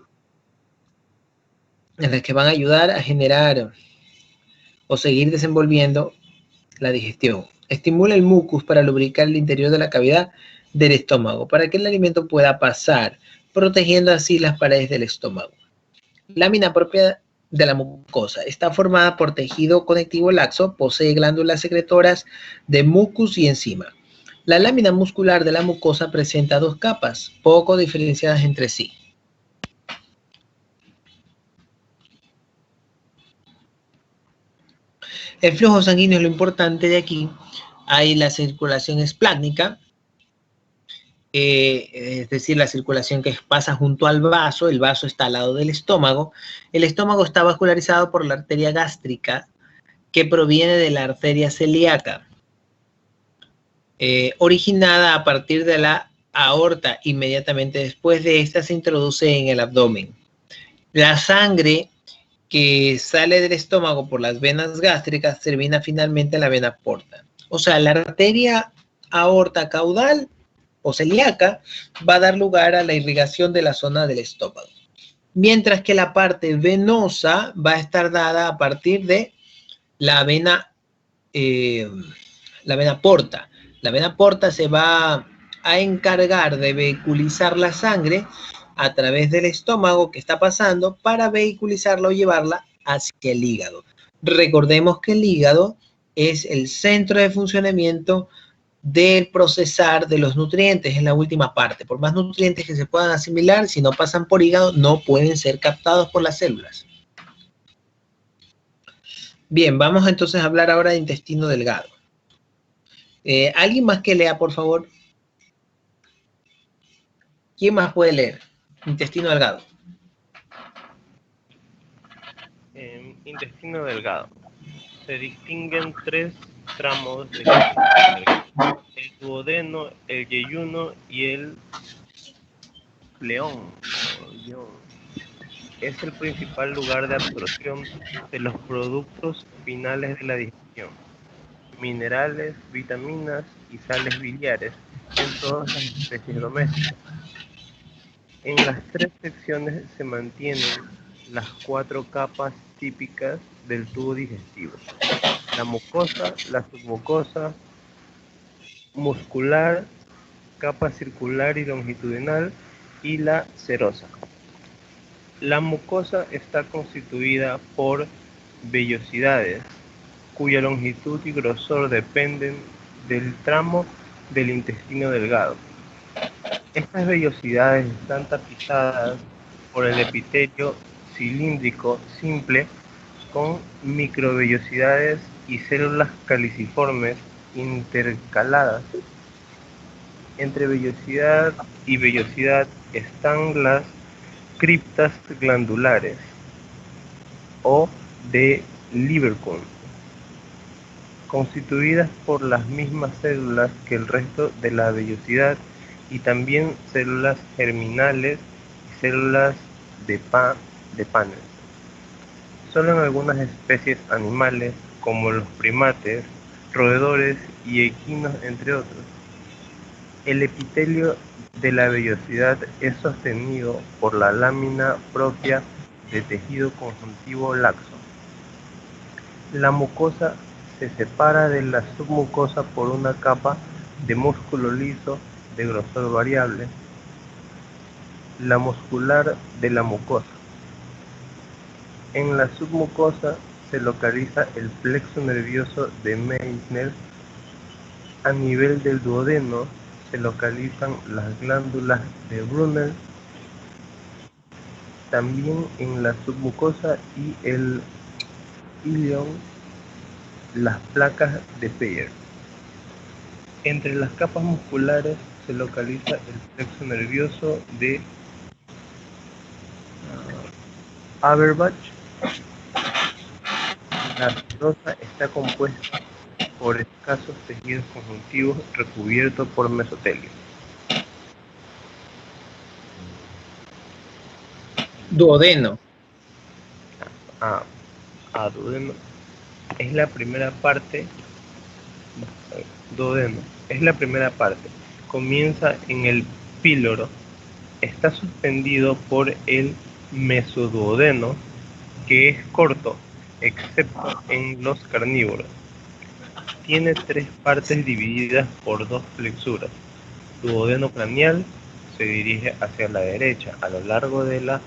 que van a ayudar a generar o seguir desenvolviendo la digestión. Estimula el mucus para lubricar el interior de la cavidad del estómago, para que el alimento pueda pasar, protegiendo así las paredes del estómago. Lámina propia de la mucosa. Está formada por tejido conectivo laxo, posee glándulas secretoras de mucus y enzima. La lámina muscular de la mucosa presenta 2 capas, poco diferenciadas entre sí. El flujo sanguíneo es lo importante de aquí. Hay la circulación esplácnica, es decir, la circulación que pasa junto al vaso. El vaso está al lado del estómago. El estómago está vascularizado por la arteria gástrica, que proviene de la arteria celíaca, originada a partir de la aorta. Inmediatamente después de esta se introduce en el abdomen. La sangre que sale del estómago por las venas gástricas termina finalmente en la vena porta. O sea, la arteria aorta caudal o celíaca va a dar lugar a la irrigación de la zona del estómago. Mientras que la parte venosa va a estar dada a partir de la vena porta. La vena porta se va a encargar de vehiculizar la sangre a través del estómago que está pasando para vehiculizarla o llevarla hacia el hígado. Recordemos que el hígado es el centro de funcionamiento del procesar de los nutrientes, en la última parte. Por más nutrientes que se puedan asimilar, si no pasan por hígado, no pueden ser captados por las células. Bien, vamos entonces a hablar ahora de intestino delgado. ¿Alguien más que lea, por favor? ¿Quién más puede leer? Intestino delgado. Intestino delgado. Se distinguen 3 tramos de intestino delgado: el duodeno, el yeyuno y el pleón. Es el principal lugar de absorción de los productos finales de la digestión: minerales, vitaminas y sales biliares en todas las especies domésticas. En las 3 secciones se mantienen las 4 capas típicas del tubo digestivo: la mucosa, la submucosa, muscular, capa circular y longitudinal, y la serosa. La mucosa está constituida por vellosidades, cuya longitud y grosor dependen del tramo del intestino delgado. Estas vellosidades están tapizadas por el epitelio cilíndrico simple con microvellosidades y células caliciformes intercaladas. Entre vellosidad y vellosidad están las criptas glandulares o de Lieberkühn, constituidas por las mismas células que el resto de la vellosidad, y también células germinales y células de Panner. Solo en algunas especies animales, como los primates, roedores y equinos, entre otros, el epitelio de la vellosidad es sostenido por la lámina propia de tejido conjuntivo laxo. La mucosa se separa de la submucosa por una capa de músculo liso de grosor variable, la muscular de la mucosa. En la submucosa se localiza el plexo nervioso de Meissner. A nivel del duodeno se localizan las glándulas de Brunner, también en la submucosa y el ilion las placas de Peyer. Entre las capas musculares se localiza el plexo nervioso de Averbach. La serosa está compuesta por escasos tejidos conjuntivos recubiertos por mesotelio. Duodeno. Duodeno es la primera parte. Duodeno es la primera parte. Comienza en el píloro. Está suspendido por el mesoduodeno, que es corto, excepto en los carnívoros. Tiene 3 partes divididas por 2 flexuras. Duodeno craneal se dirige hacia la derecha a lo largo de la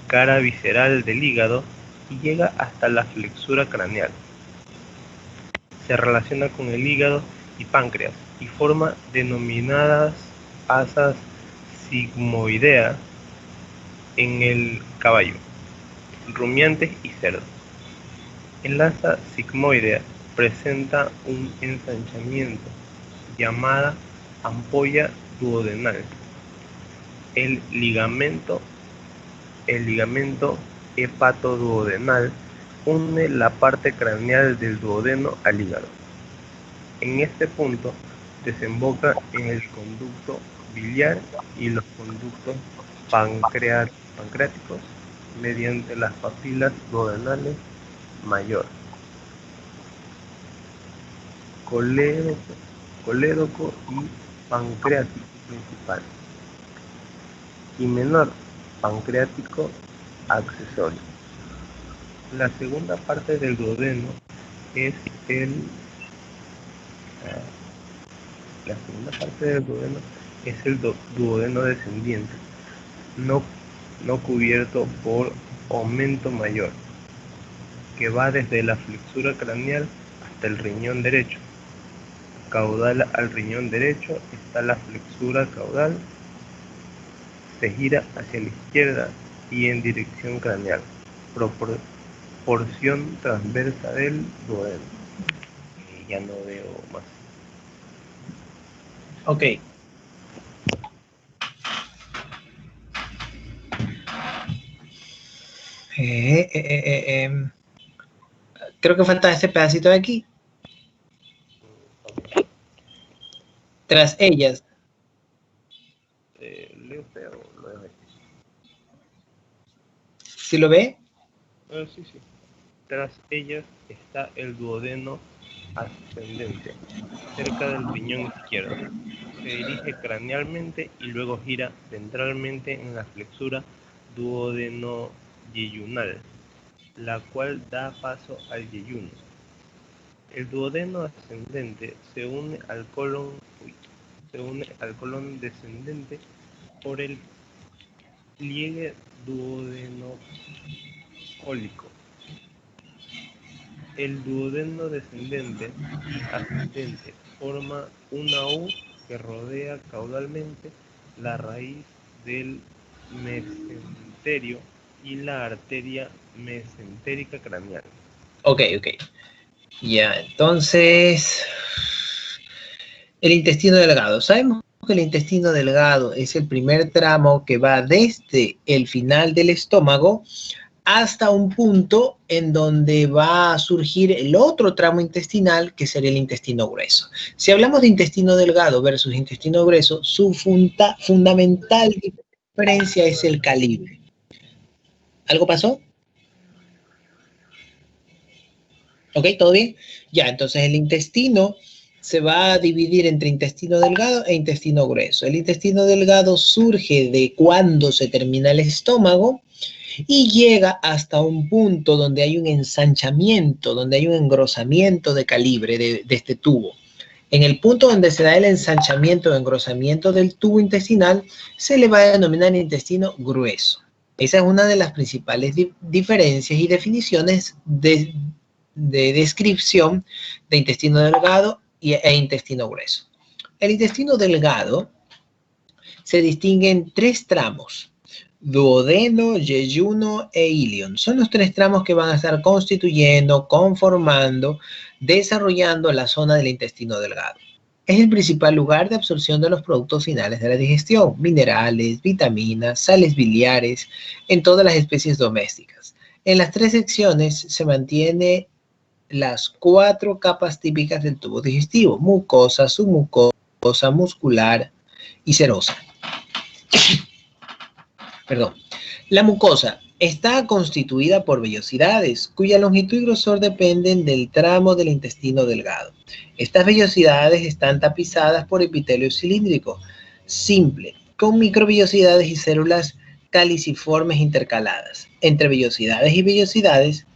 cara visceral del hígado y llega hasta la flexura craneal. Se relaciona con el hígado y páncreas y forma denominadas asas sigmoidea en el caballo, rumiantes y cerdos. El asa sigmoidea presenta un ensanchamiento llamada ampolla duodenal. El ligamento hepatoduodenal une la parte craneal del duodeno al hígado. En este punto desemboca en el conducto biliar y los conductos pancreáticos mediante las papilas duodenales mayor, colédoco y pancreático principal, y menor, pancreático accesorio. La segunda parte del duodeno es el duodeno descendiente, no cubierto por aumento mayor, que va desde la flexura craneal hasta el riñón derecho. Caudal al riñón derecho está la flexura caudal, se gira hacia la izquierda y en dirección craneal, porción transversa del duodeno. Ya no veo más. Ok. Creo que falta este pedacito de aquí. Tras ellas. ¿Leo feo o lo dejo aquí? ¿Sí lo ve? Sí. Tras ellas está el duodeno ascendente, cerca del riñón izquierdo. Se dirige cranealmente y luego gira ventralmente en la flexura duodeno-yeyunal, la cual da paso al yeyuno. El duodeno ascendente se une al colon descendente por el pliegue duodenocólico. El duodeno descendente ascendente forma una U que rodea caudalmente la raíz del mesenterio y la arteria mesentérica craneal. Ok. Ya, entonces, el intestino delgado. Sabemos que el intestino delgado es el primer tramo que va desde el final del estómago hasta un punto en donde va a surgir el otro tramo intestinal, que sería el intestino grueso. Si hablamos de intestino delgado versus intestino grueso, su fundamental diferencia es el calibre. ¿Algo pasó? ¿Ok? ¿Todo bien? Ya, entonces el intestino se va a dividir entre intestino delgado e intestino grueso. El intestino delgado surge de cuando se termina el estómago y llega hasta un punto donde hay un ensanchamiento, donde hay un engrosamiento de calibre de este tubo. En el punto donde se da el ensanchamiento o engrosamiento del tubo intestinal, se le va a denominar intestino grueso. Esa es una de las principales diferencias y definiciones de descripción de intestino delgado e intestino grueso. El intestino delgado se distingue en 3 tramos: duodeno, yeyuno e ilion. Son los 3 tramos que van a estar constituyendo, conformando, desarrollando la zona del intestino delgado. Es el principal lugar de absorción de los productos finales de la digestión: minerales, vitaminas, sales biliares, en todas las especies domésticas. En las 3 secciones se mantiene las 4 capas típicas del tubo digestivo: mucosa, submucosa, muscular y serosa. Perdón. La mucosa está constituida por vellosidades, cuya longitud y grosor dependen del tramo del intestino delgado. Estas vellosidades están tapizadas por epitelio cilíndrico simple, con microvellosidades y células caliciformes intercaladas. Entre vellosidades y vellosidades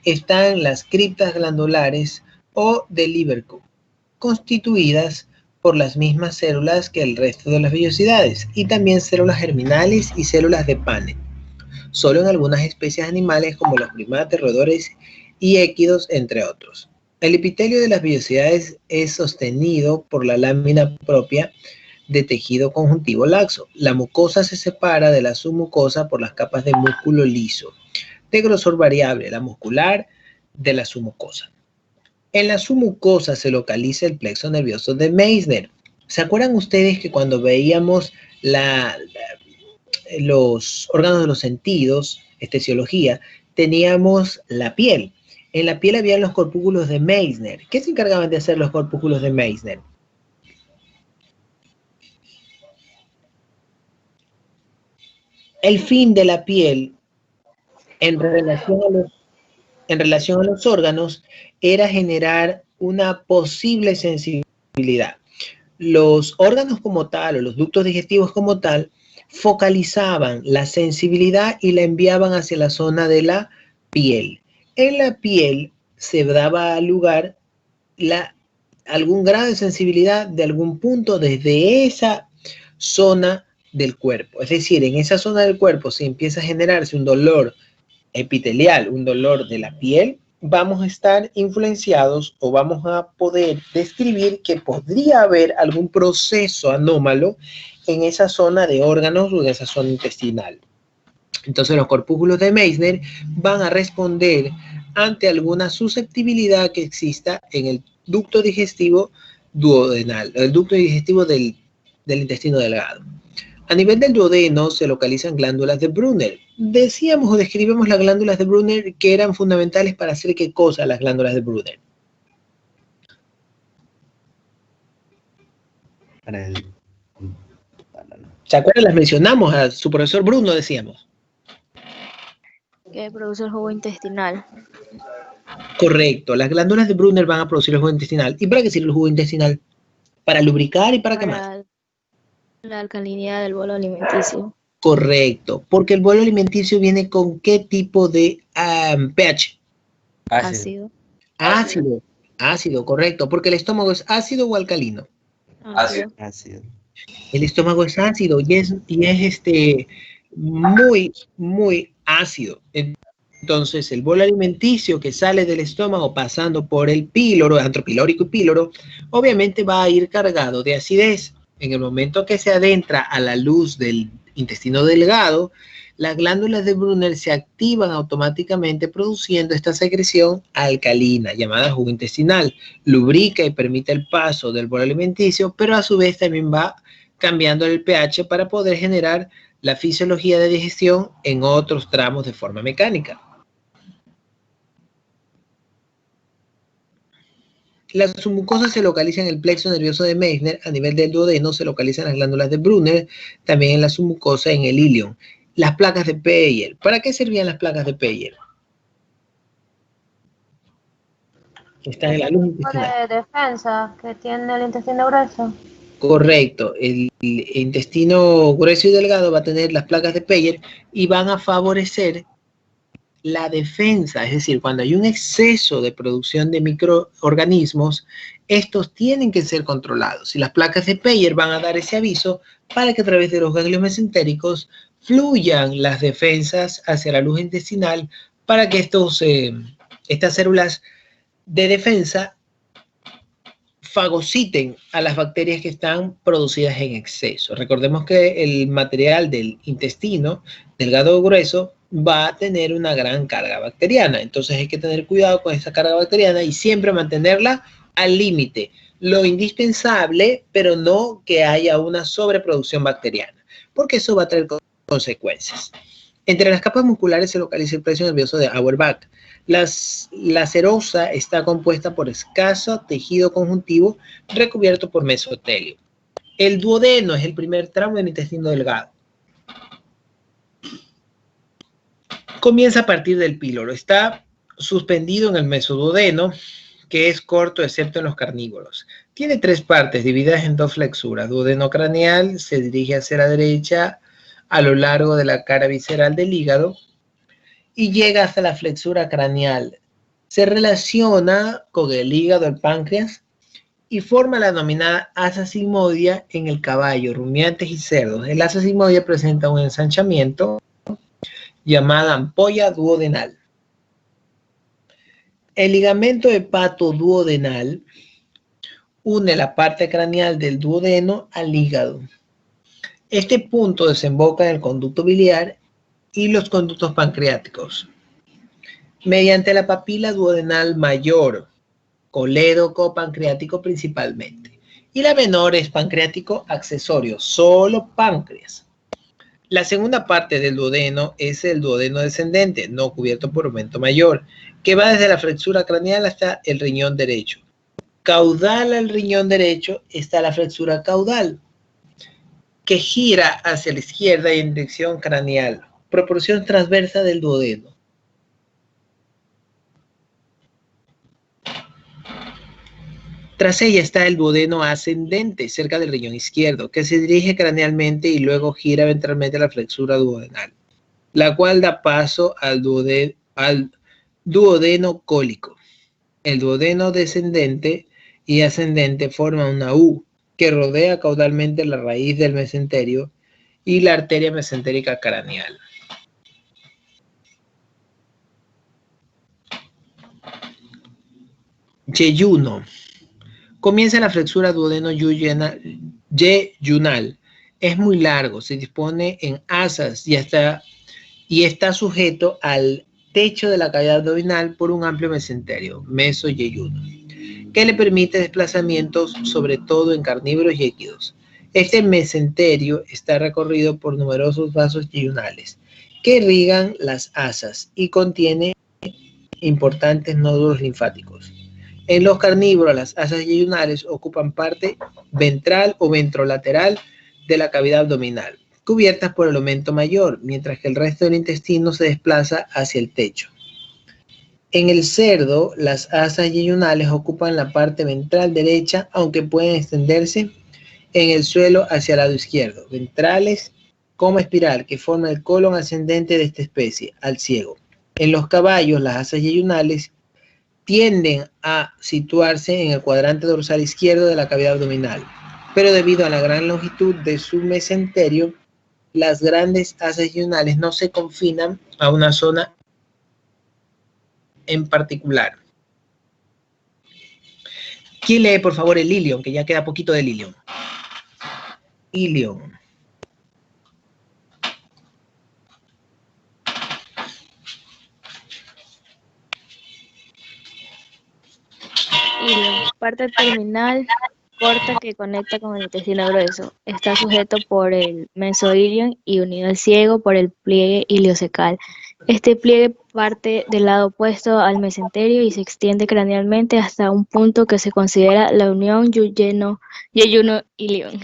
están las criptas glandulares o de Lieberkühn, constituidas por las mismas células que el resto de las vellosidades, y también células germinales y células de Paneth. Solo en algunas especies animales como los primates, roedores y équidos, entre otros. El epitelio de las vellosidades es sostenido por la lámina propia de tejido conjuntivo laxo. La mucosa se separa de la submucosa por las capas de músculo liso, de grosor variable, la muscular de la submucosa. En la submucosa se localiza el plexo nervioso de Meissner. ¿Se acuerdan ustedes que cuando veíamos los órganos de los sentidos, estesiología, teníamos la piel? En la piel había los corpúsculos de Meissner. ¿Qué se encargaban de hacer los corpúsculos de Meissner? El fin de la piel en relación a los órganos era generar una posible sensibilidad. Los órganos como tal, o los ductos digestivos como tal, focalizaban la sensibilidad y la enviaban hacia la zona de la piel. En la piel se daba lugar algún grado de sensibilidad de algún punto desde esa zona del cuerpo. Es decir, en esa zona del cuerpo se empieza a generarse un dolor epitelial, un dolor de la piel, vamos a estar influenciados o vamos a poder describir que podría haber algún proceso anómalo en esa zona de órganos o en esa zona intestinal. Entonces los corpúsculos de Meissner van a responder ante alguna susceptibilidad que exista en el ducto digestivo duodenal, el ducto digestivo del intestino delgado. A nivel del duodeno se localizan glándulas de Brunner. Decíamos o describimos las glándulas de Brunner que eran fundamentales para hacer qué cosa las glándulas de Brunner. ¿Se acuerdan? Las mencionamos a su profesor Bruno, decíamos. Que produce el jugo intestinal. Correcto, las glándulas de Brunner van a producir el jugo intestinal. ¿Y para qué sirve el jugo intestinal? Para lubricar y para qué más. La alcalinidad del bolo alimenticio. Correcto, porque el bolo alimenticio viene con qué tipo de pH. Ácido. Ácido, correcto, porque el estómago es ácido o alcalino. Ácido. El estómago es ácido y es muy, muy ácido. Entonces, el bolo alimenticio que sale del estómago pasando por el píloro, antropilórico y píloro, obviamente va a ir cargado de acidez. En el momento que se adentra a la luz del intestino delgado, las glándulas de Brunner se activan automáticamente produciendo esta secreción alcalina llamada jugo intestinal. Lubrica y permite el paso del bolo alimenticio, pero a su vez también va cambiando el pH para poder generar la fisiología de digestión en otros tramos de forma mecánica. La submucosa se localiza en el plexo nervioso de Meissner, a nivel del duodeno se localizan las glándulas de Brunner, también en la submucosa en el ilion. Las placas de Peyer. ¿Para qué servían las placas de Peyer? Están en la luz intestinal. De defensa que tiene el intestino grueso. Correcto, el intestino grueso y delgado va a tener las placas de Peyer y van a favorecer la defensa, es decir, cuando hay un exceso de producción de microorganismos, estos tienen que ser controlados y las placas de Peyer van a dar ese aviso para que a través de los ganglios mesentéricos fluyan las defensas hacia la luz intestinal para que estas células de defensa fagociten a las bacterias que están producidas en exceso. Recordemos que el material del intestino delgado o grueso va a tener una gran carga bacteriana. Entonces hay que tener cuidado con esa carga bacteriana y siempre mantenerla al límite. Lo indispensable, pero no que haya una sobreproducción bacteriana, porque eso va a traer consecuencias. Entre las capas musculares se localiza el plexo nervioso de Auerbach. La serosa está compuesta por escaso tejido conjuntivo recubierto por mesotelio. El duodeno es el primer tramo del intestino delgado. Comienza a partir del píloro. Está suspendido en el mesoduodeno, que es corto excepto en los carnívoros. Tiene tres partes divididas en dos flexuras. Duodeno craneal se dirige hacia la derecha a lo largo de la cara visceral del hígado y llega hasta la flexura craneal. Se relaciona con el hígado, el páncreas y forma la denominada asa sigmoidea en el caballo, rumiantes y cerdos. El asa sigmoidea presenta un ensanchamiento llamada ampolla duodenal. El ligamento hepatoduodenal une la parte craneal del duodeno al hígado. Este punto desemboca en el conducto biliar y los conductos pancreáticos. Mediante la papila duodenal mayor, colédoco-pancreático principalmente. Y la menor es pancreático accesorio, solo páncreas. La segunda parte del duodeno es el duodeno descendente, no cubierto por aumento mayor, que va desde la flexura craneal hasta el riñón derecho. Caudal al riñón derecho está la flexura caudal, que gira hacia la izquierda y en dirección craneal, proporción transversa del duodeno. Tras ella está el duodeno ascendente, cerca del riñón izquierdo, que se dirige cranealmente y luego gira ventralmente a la flexura duodenal, la cual da paso al duodeno cólico. El duodeno descendente y ascendente forman una U que rodea caudalmente la raíz del mesenterio y la arteria mesentérica craneal. Yeyuno. Comienza la flexura duodeno-yeyunal. Es muy largo, se dispone en asas y está sujeto al techo de la cavidad abdominal por un amplio mesenterio, meso-yeyuno, que le permite desplazamientos sobre todo en carnívoros y equidos. Este mesenterio está recorrido por numerosos vasos yeyunales que irrigan las asas y contiene importantes nódulos linfáticos. En los carnívoros, las asas yeyunales ocupan parte ventral o ventrolateral de la cavidad abdominal, cubiertas por el aumento mayor, mientras que el resto del intestino se desplaza hacia el techo. En el cerdo, las asas yeyunales ocupan la parte ventral derecha, aunque pueden extenderse en el suelo hacia el lado izquierdo, ventrales como espiral, que forma el colon ascendente de esta especie, al ciego. En los caballos, las asas yeyunales tienden a situarse en el cuadrante dorsal izquierdo de la cavidad abdominal, pero debido a la gran longitud de su mesenterio, las grandes asas yeyunales no se confinan a una zona en particular. ¿Quién lee, por favor, el ilion? Que ya queda poquito del ilion. Ilion. Ilion, parte terminal corta que conecta con el intestino grueso. Está sujeto por el mesoilion y unido al ciego por el pliegue iliocecal. Este pliegue parte del lado opuesto al mesenterio y se extiende cranealmente hasta un punto que se considera la unión yeyuno-ilion.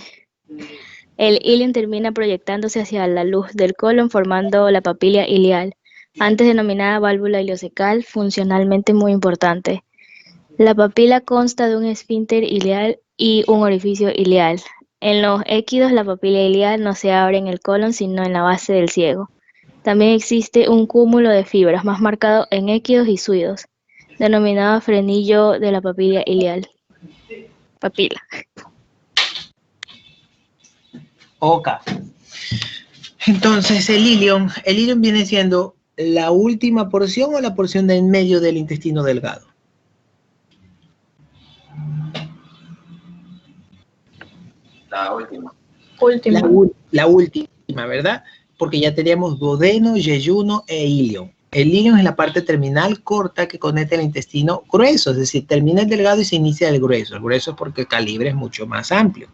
El ilion termina proyectándose hacia la luz del colon formando la papila ilial, antes denominada válvula iliocecal, funcionalmente muy importante. La papila consta de un esfínter ilial y un orificio ilial. En los équidos, la papila ilial no se abre en el colon, sino en la base del ciego. También existe un cúmulo de fibras, más marcado en équidos y suidos, denominado frenillo de la papila ilial. Papila. Ok. Entonces, el ilion viene siendo la última porción o la porción de en medio del intestino delgado. La última. La última, ¿verdad? Porque ya teníamos duodeno, yeyuno e ilion. El ilion es la parte terminal corta que conecta el intestino grueso, es decir, termina el delgado y se inicia el grueso. El grueso es porque el calibre es mucho más amplio.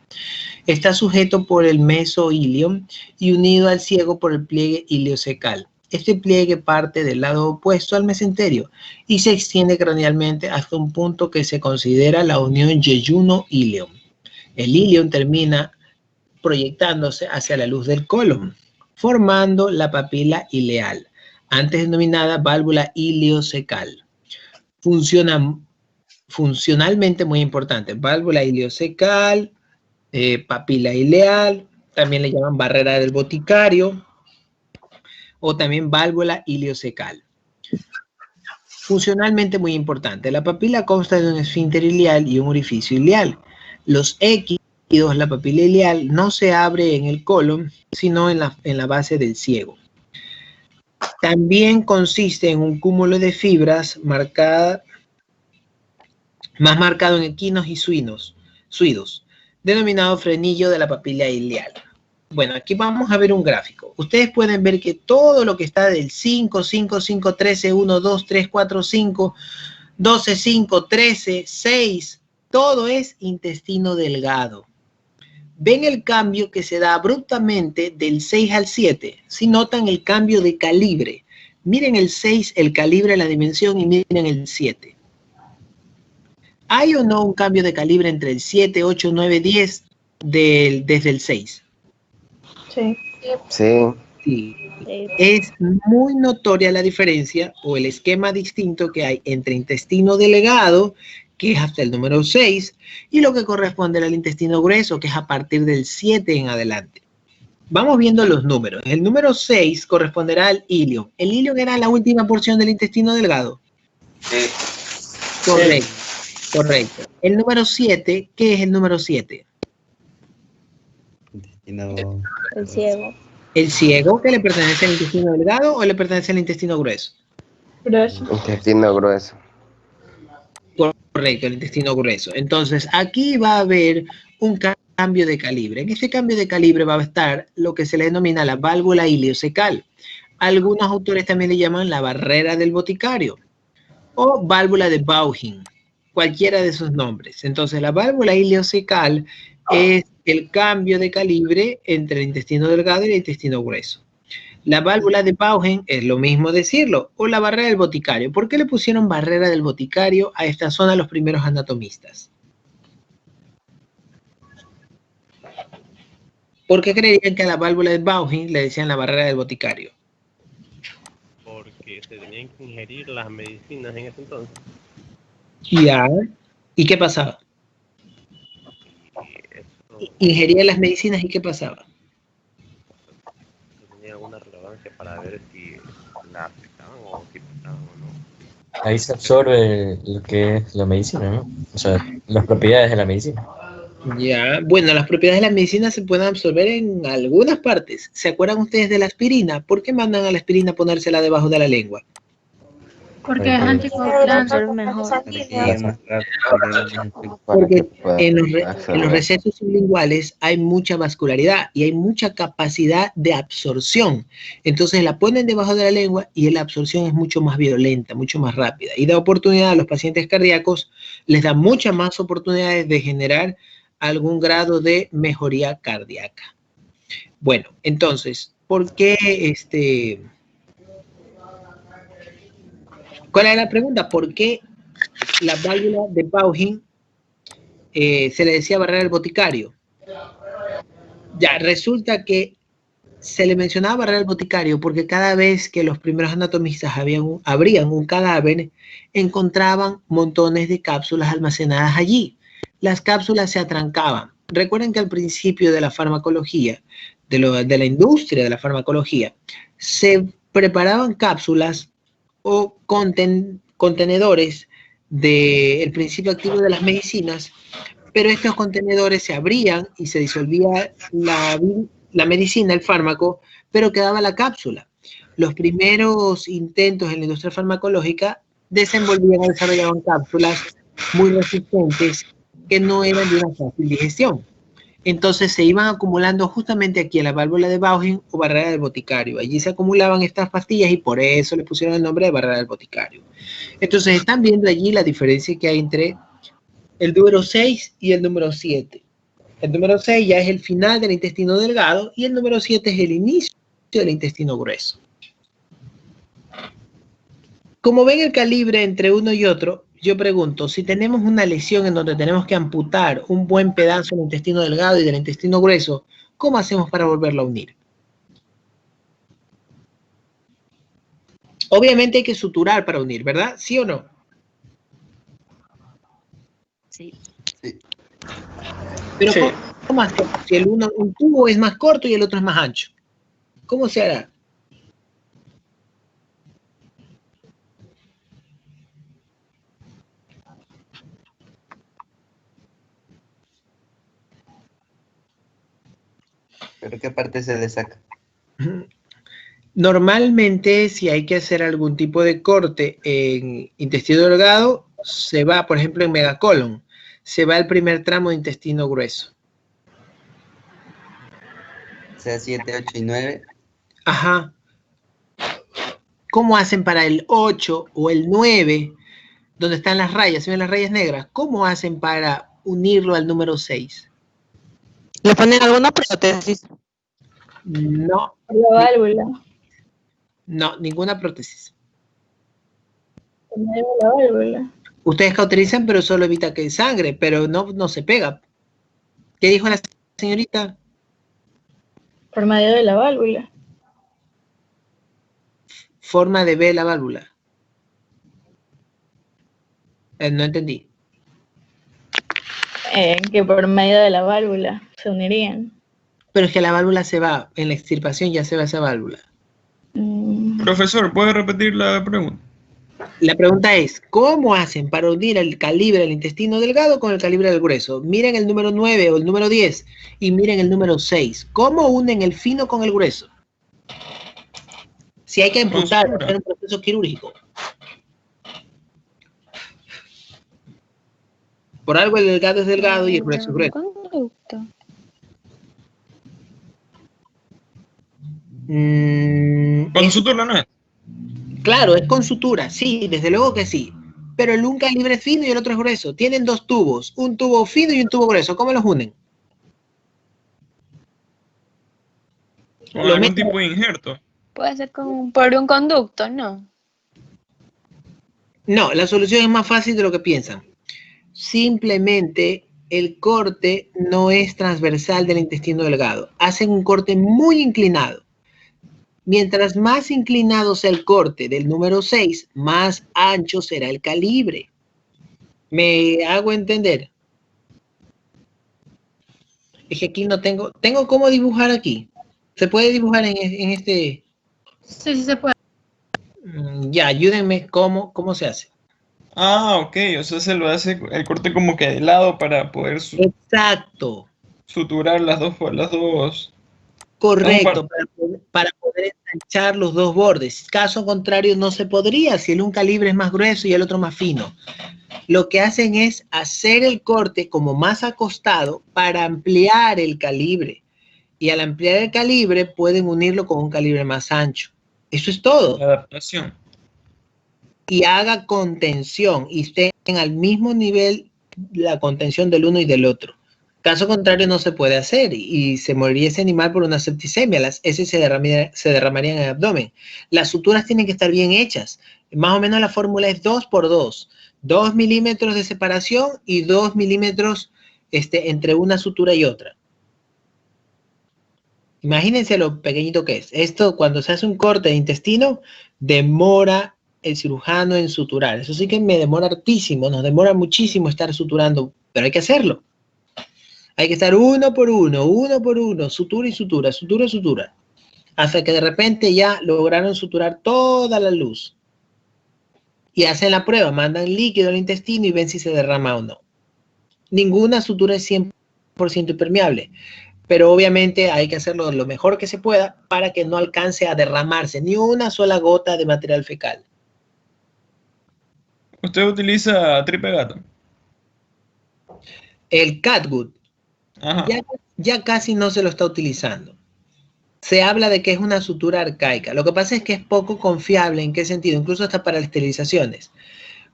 Está sujeto por el mesoilion y unido al ciego por el pliegue iliocecal. Este pliegue parte del lado opuesto al mesenterio y se extiende cranealmente hasta un punto que se considera la unión yeyuno-ilion. El ilion termina proyectándose hacia la luz del colon, formando la papila ileal, antes denominada válvula iliocecal. Funcionalmente muy importante, válvula iliocecal, papila ileal, también le llaman barrera del boticario, o también válvula iliocecal. Funcionalmente muy importante, la papila consta de un esfínter ileal y un orificio ileal. Los équidos, la papila ileal, no se abre en el colon, sino en la base del ciego. También consiste en un cúmulo de fibras más marcado en equinos y suidos, denominado frenillo de la papila ileal. Bueno, aquí vamos a ver un gráfico. Ustedes pueden ver que todo lo que está del 5, 5, 5, 13, 1, 2, 3, 4, 5, 12, 5, 13, 6, todo es intestino delgado. ¿Ven el cambio que se da abruptamente del 6 al 7? Si notan el cambio de calibre. Miren el 6, el calibre, la dimensión, y miren el 7. ¿Hay o no un cambio de calibre entre el 7, 8, 9, 10 desde el 6? Sí. Sí. Sí. Es muy notoria la diferencia o el esquema distinto que hay entre intestino delgado, que es hasta el número 6, y lo que corresponde al intestino grueso, que es a partir del 7 en adelante. Vamos viendo los números. El número 6 corresponderá al ilion. ¿El ilion era la última porción del intestino delgado? Sí. Correcto, correcto. El número 7, ¿qué es el número 7? Intestino... El ciego. ¿El ciego, que le pertenece al intestino delgado o le pertenece al intestino grueso? Grueso. Intestino grueso. Correcto, el intestino grueso. Entonces, aquí va a haber un cambio de calibre. En este cambio de calibre va a estar lo que se le denomina la válvula iliocecal. Algunos autores también le llaman la barrera del boticario o válvula de Bowhin, cualquiera de esos nombres. Entonces, la válvula iliocecal es el cambio de calibre entre el intestino delgado y el intestino grueso. La válvula de Bowhin es lo mismo decirlo, o la barrera del boticario. ¿Por qué le pusieron barrera del boticario a esta zona los primeros anatomistas? ¿Por qué creían que a la válvula de Bowhin le decían la barrera del boticario? Porque se tenían que ingerir las medicinas en ese entonces. Ya. ¿Y qué pasaba? Ingería las medicinas y ¿qué pasaba? Tenía alguna relevancia para ver si la afectaban o si afectaban o no. Ahí se absorbe lo que es la medicina, ¿no? O sea, las propiedades de la medicina. Ya, bueno, las propiedades de la medicina se pueden absorber en algunas partes. ¿Se acuerdan ustedes de la aspirina? ¿Por qué mandan a la aspirina a ponérsela debajo de la lengua? Porque es anticoagulante. Porque en los recesos sublinguales hay mucha vascularidad y hay mucha capacidad de absorción. Entonces la ponen debajo de la lengua y la absorción es mucho más violenta, mucho más rápida. Y da oportunidad a los pacientes cardíacos, les da muchas más oportunidades de generar algún grado de mejoría cardíaca. Bueno, entonces, ¿por qué ¿cuál era la pregunta? ¿Por qué la válvula de Bowhin se le decía barrera del boticario? Ya, resulta que se le mencionaba barrera del boticario porque cada vez que los primeros anatomistas abrían un cadáver, encontraban montones de cápsulas almacenadas allí. Las cápsulas se atrancaban. Recuerden que al principio de la farmacología, de la industria de la farmacología, se preparaban cápsulas o contenedores del principio activo de las medicinas, pero estos contenedores se abrían y se disolvía la medicina, el fármaco, pero quedaba la cápsula. Los primeros intentos en la industria farmacológica desarrollaban cápsulas muy resistentes que no eran de una fácil digestión. Entonces se iban acumulando justamente aquí en la válvula de Bowhin o barrera del boticario. Allí se acumulaban estas pastillas y por eso le pusieron el nombre de barrera del boticario. Entonces están viendo allí la diferencia que hay entre el número 6 y el número 7. El número 6 ya es el final del intestino delgado y el número 7 es el inicio del intestino grueso. Como ven el calibre entre uno y otro, yo pregunto, si tenemos una lesión en donde tenemos que amputar un buen pedazo del intestino delgado y del intestino grueso, ¿cómo hacemos para volverlo a unir? Obviamente hay que suturar para unir, ¿verdad? ¿Sí o no? Sí. Pero sí. ¿Cómo hacemos? Si un tubo es más corto y el otro es más ancho, ¿cómo se hará? ¿Pero qué parte se le saca? Normalmente, si hay que hacer algún tipo de corte en intestino delgado, se va, por ejemplo, en megacolon, se va el primer tramo de intestino grueso. O sea, 7, 8 y 9. Ajá. ¿Cómo hacen para el 8 o el 9? donde están las rayas, ¿se ven las rayas negras? ¿Cómo hacen para unirlo al número 6? ¿Le ponen alguna prótesis? No. La válvula. No, ninguna prótesis. Por medio de la válvula. Ustedes cauterizan, pero solo evita que sangre, pero no se pega. ¿Qué dijo la señorita? Por medio de la válvula. Forma de ver la válvula. No entendí. Que por medio de la válvula se unirían. Pero es que la válvula se va, en la extirpación ya se va esa válvula. Profesor, ¿puede repetir la pregunta? La pregunta es, ¿cómo hacen para unir el calibre del intestino delgado con el calibre del grueso? Miren el número 9 o el número 10 y miren el número 6. ¿Cómo unen el fino con el grueso? Si hay que amputar, hacer un proceso quirúrgico. Por algo el delgado es delgado y el grueso es grueso. ¿Con sutura no es? Claro, es con sutura, sí, desde luego que sí. Pero el un calibre es fino y el otro es grueso. Tienen dos tubos, un tubo fino y un tubo grueso. ¿Cómo los unen? ¿Con algún tipo de injerto? Puede ser por un conducto, ¿no? No, la solución es más fácil de lo que piensan. Simplemente el corte no es transversal del intestino delgado. Hacen un corte muy inclinado. Mientras más inclinado sea el corte del número 6, más ancho será el calibre. ¿Me hago entender? Es que aquí no tengo cómo dibujar aquí. ¿Se puede dibujar en este? Sí, se puede. Ya, ayúdenme cómo se hace. Ah, ok, o sea, se lo hace el corte como que de lado para poder Exacto. Suturar las dos. Correcto, para poder ensanchar los dos bordes. Caso contrario, no se podría si el un calibre es más grueso y el otro más fino. Lo que hacen es hacer el corte como más acostado para ampliar el calibre. Y al ampliar el calibre pueden unirlo con un calibre más ancho. Eso es todo. La adaptación. Y haga contención y estén al mismo nivel la contención del uno y del otro. Caso contrario no se puede hacer y se moriría ese animal por una septicemia. Las heces se derramarían en el abdomen. Las suturas tienen que estar bien hechas. Más o menos la fórmula es 2 por 2. 2 milímetros de separación y 2 milímetros entre una sutura y otra. Imagínense lo pequeñito que es. Esto, cuando se hace un corte de intestino, demora el cirujano en suturar. Eso sí que me demora hartísimo, nos demora muchísimo estar suturando, pero hay que hacerlo. Hay que estar uno por uno, sutura y sutura, sutura y sutura. Hasta que de repente ya lograron suturar toda la luz. Y hacen la prueba, mandan líquido al intestino y ven si se derrama o no. Ninguna sutura es 100% impermeable. Pero obviamente hay que hacerlo lo mejor que se pueda para que no alcance a derramarse ni una sola gota de material fecal. ¿Usted utiliza tripe gato? El catgut ya casi no se lo está utilizando. Se habla de que es una sutura arcaica. Lo que pasa es que es poco confiable. ¿En qué sentido? Incluso hasta para las esterilizaciones.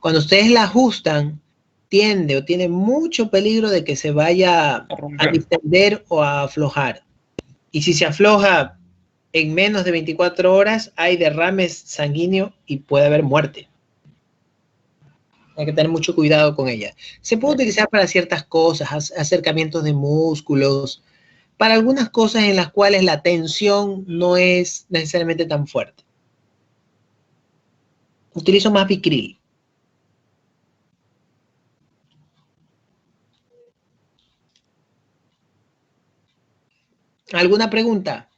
Cuando ustedes la ajustan, tiene mucho peligro de que se vaya a distender o a aflojar. Y si se afloja en menos de 24 horas, hay derrames sanguíneos y puede haber muerte. Hay que tener mucho cuidado con ella. Se puede utilizar para ciertas cosas, acercamientos de músculos, para algunas cosas en las cuales la tensión no es necesariamente tan fuerte. Utilizo más Vicryl. ¿Alguna pregunta?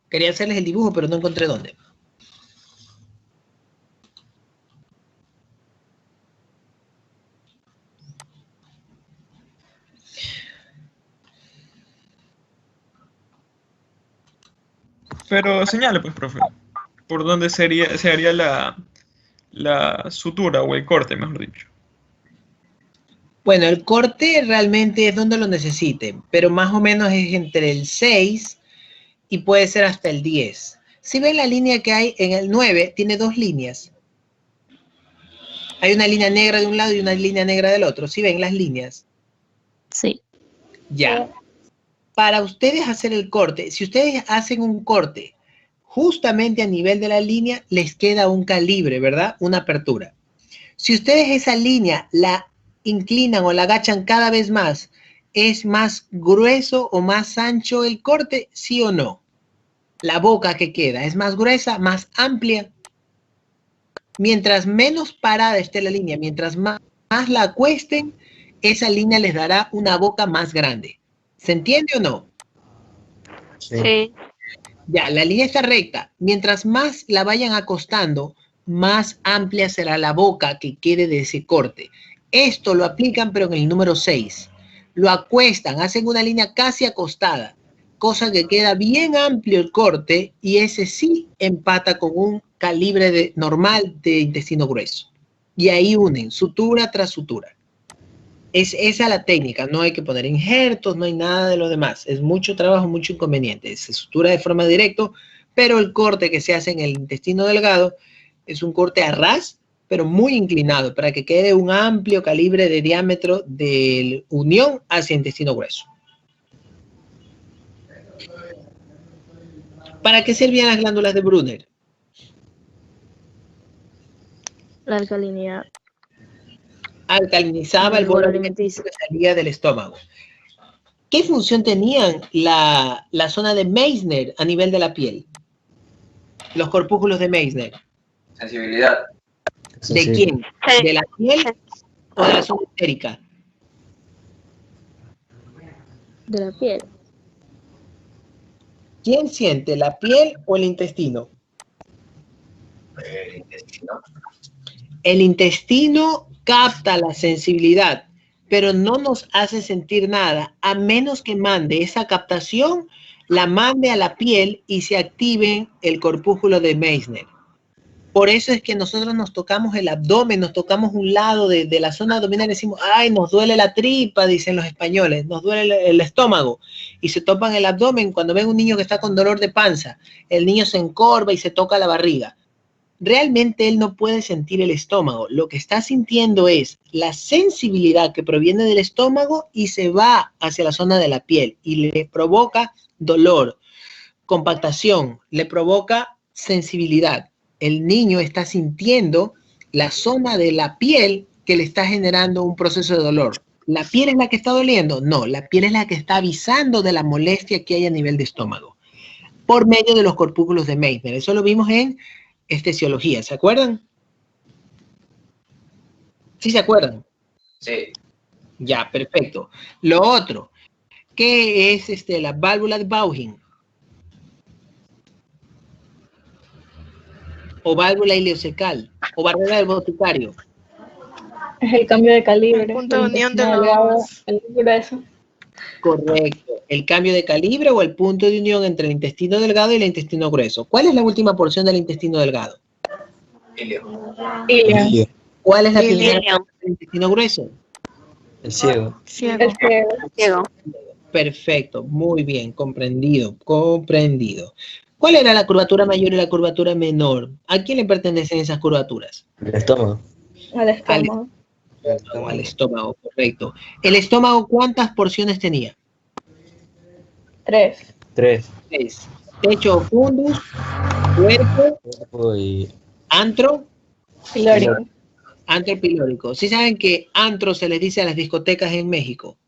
Quería hacerles el dibujo, pero no encontré dónde. Pero señale, pues, profe. ¿Por dónde se haría la sutura o el corte, mejor dicho? Bueno, el corte realmente es donde lo necesiten, pero más o menos es entre el 6 y puede ser hasta el 10. Si ven la línea que hay en el 9, tiene dos líneas. Hay una línea negra de un lado y una línea negra del otro. ¿Sí ven las líneas? Sí. Ya. Para ustedes hacer el corte, si ustedes hacen un corte justamente a nivel de la línea, les queda un calibre, ¿verdad? Una apertura. Si ustedes esa línea la inclinan o la agachan cada vez más, ¿es más grueso o más ancho el corte? ¿Sí o no? La boca que queda, ¿es más gruesa, más amplia? Mientras menos parada esté la línea, mientras más la acuesten, esa línea les dará una boca más grande. ¿Se entiende o no? Sí. Ya, la línea está recta. Mientras más la vayan acostando, más amplia será la boca que quede de ese corte. Esto lo aplican, pero en el número 6. Lo acuestan, hacen una línea casi acostada, cosa que queda bien amplio el corte y ese sí empata con un calibre normal de intestino grueso. Y ahí unen sutura tras sutura. Es esa la técnica, no hay que poner injertos, no hay nada de lo demás. Es mucho trabajo, mucho inconveniente. Se sutura de forma directa, pero el corte que se hace en el intestino delgado es un corte a ras, pero muy inclinado, para que quede un amplio calibre de diámetro de unión hacia el intestino grueso. ¿Para qué servían las glándulas de Brunner? La alcalinidad. Alcalinizaba el bolo alimenticio que salía del estómago. ¿Qué función tenían la zona de Meissner a nivel de la piel? Los corpúsculos de Meissner. Sensibilidad. ¿De quién? ¿De la piel o de la zona entérica? De la piel. ¿Quién siente, la piel o el intestino? El intestino. El intestino capta la sensibilidad, pero no nos hace sentir nada, a menos que mande esa captación, la mande a la piel y se active el corpúsculo de Meissner. Por eso es que nosotros nos tocamos el abdomen, nos tocamos un lado de la zona abdominal y decimos, ay, nos duele la tripa, dicen los españoles, nos duele el estómago. Y se topan el abdomen cuando ven un niño que está con dolor de panza. El niño se encorva y se toca la barriga. Realmente él no puede sentir el estómago. Lo que está sintiendo es la sensibilidad que proviene del estómago y se va hacia la zona de la piel y le provoca dolor, compactación, le provoca sensibilidad. El niño está sintiendo la zona de la piel que le está generando un proceso de dolor. ¿La piel es la que está doliendo? No, la piel es la que está avisando de la molestia que hay a nivel de estómago por medio de los corpúsculos de Meissner. Eso lo vimos en estesiología, ¿se acuerdan? ¿Sí se acuerdan? Sí. Ya, perfecto. Lo otro, ¿qué es la válvula de Bowring? O válvula ileocecal, o barrera del boticario. Es el cambio de calibre. El punto de unión de los... El grueso. Correcto. El cambio de calibre o el punto de unión entre el intestino delgado y el intestino grueso. ¿Cuál es la última porción del intestino delgado? Ilio. ¿Cuál es la primera porción del intestino grueso? El ciego. El ciego. Perfecto, muy bien, comprendido, comprendido. ¿Cuál era la curvatura mayor y la curvatura menor? ¿A quién le pertenecen esas curvaturas? El estómago. Al estómago. Al estómago, correcto. ¿El estómago cuántas porciones tenía? 3. 3. Techo, fundus, cuerpo y antro. Pilórico. Antro pilórico. ¿Sí saben que antro se les dice a las discotecas en México?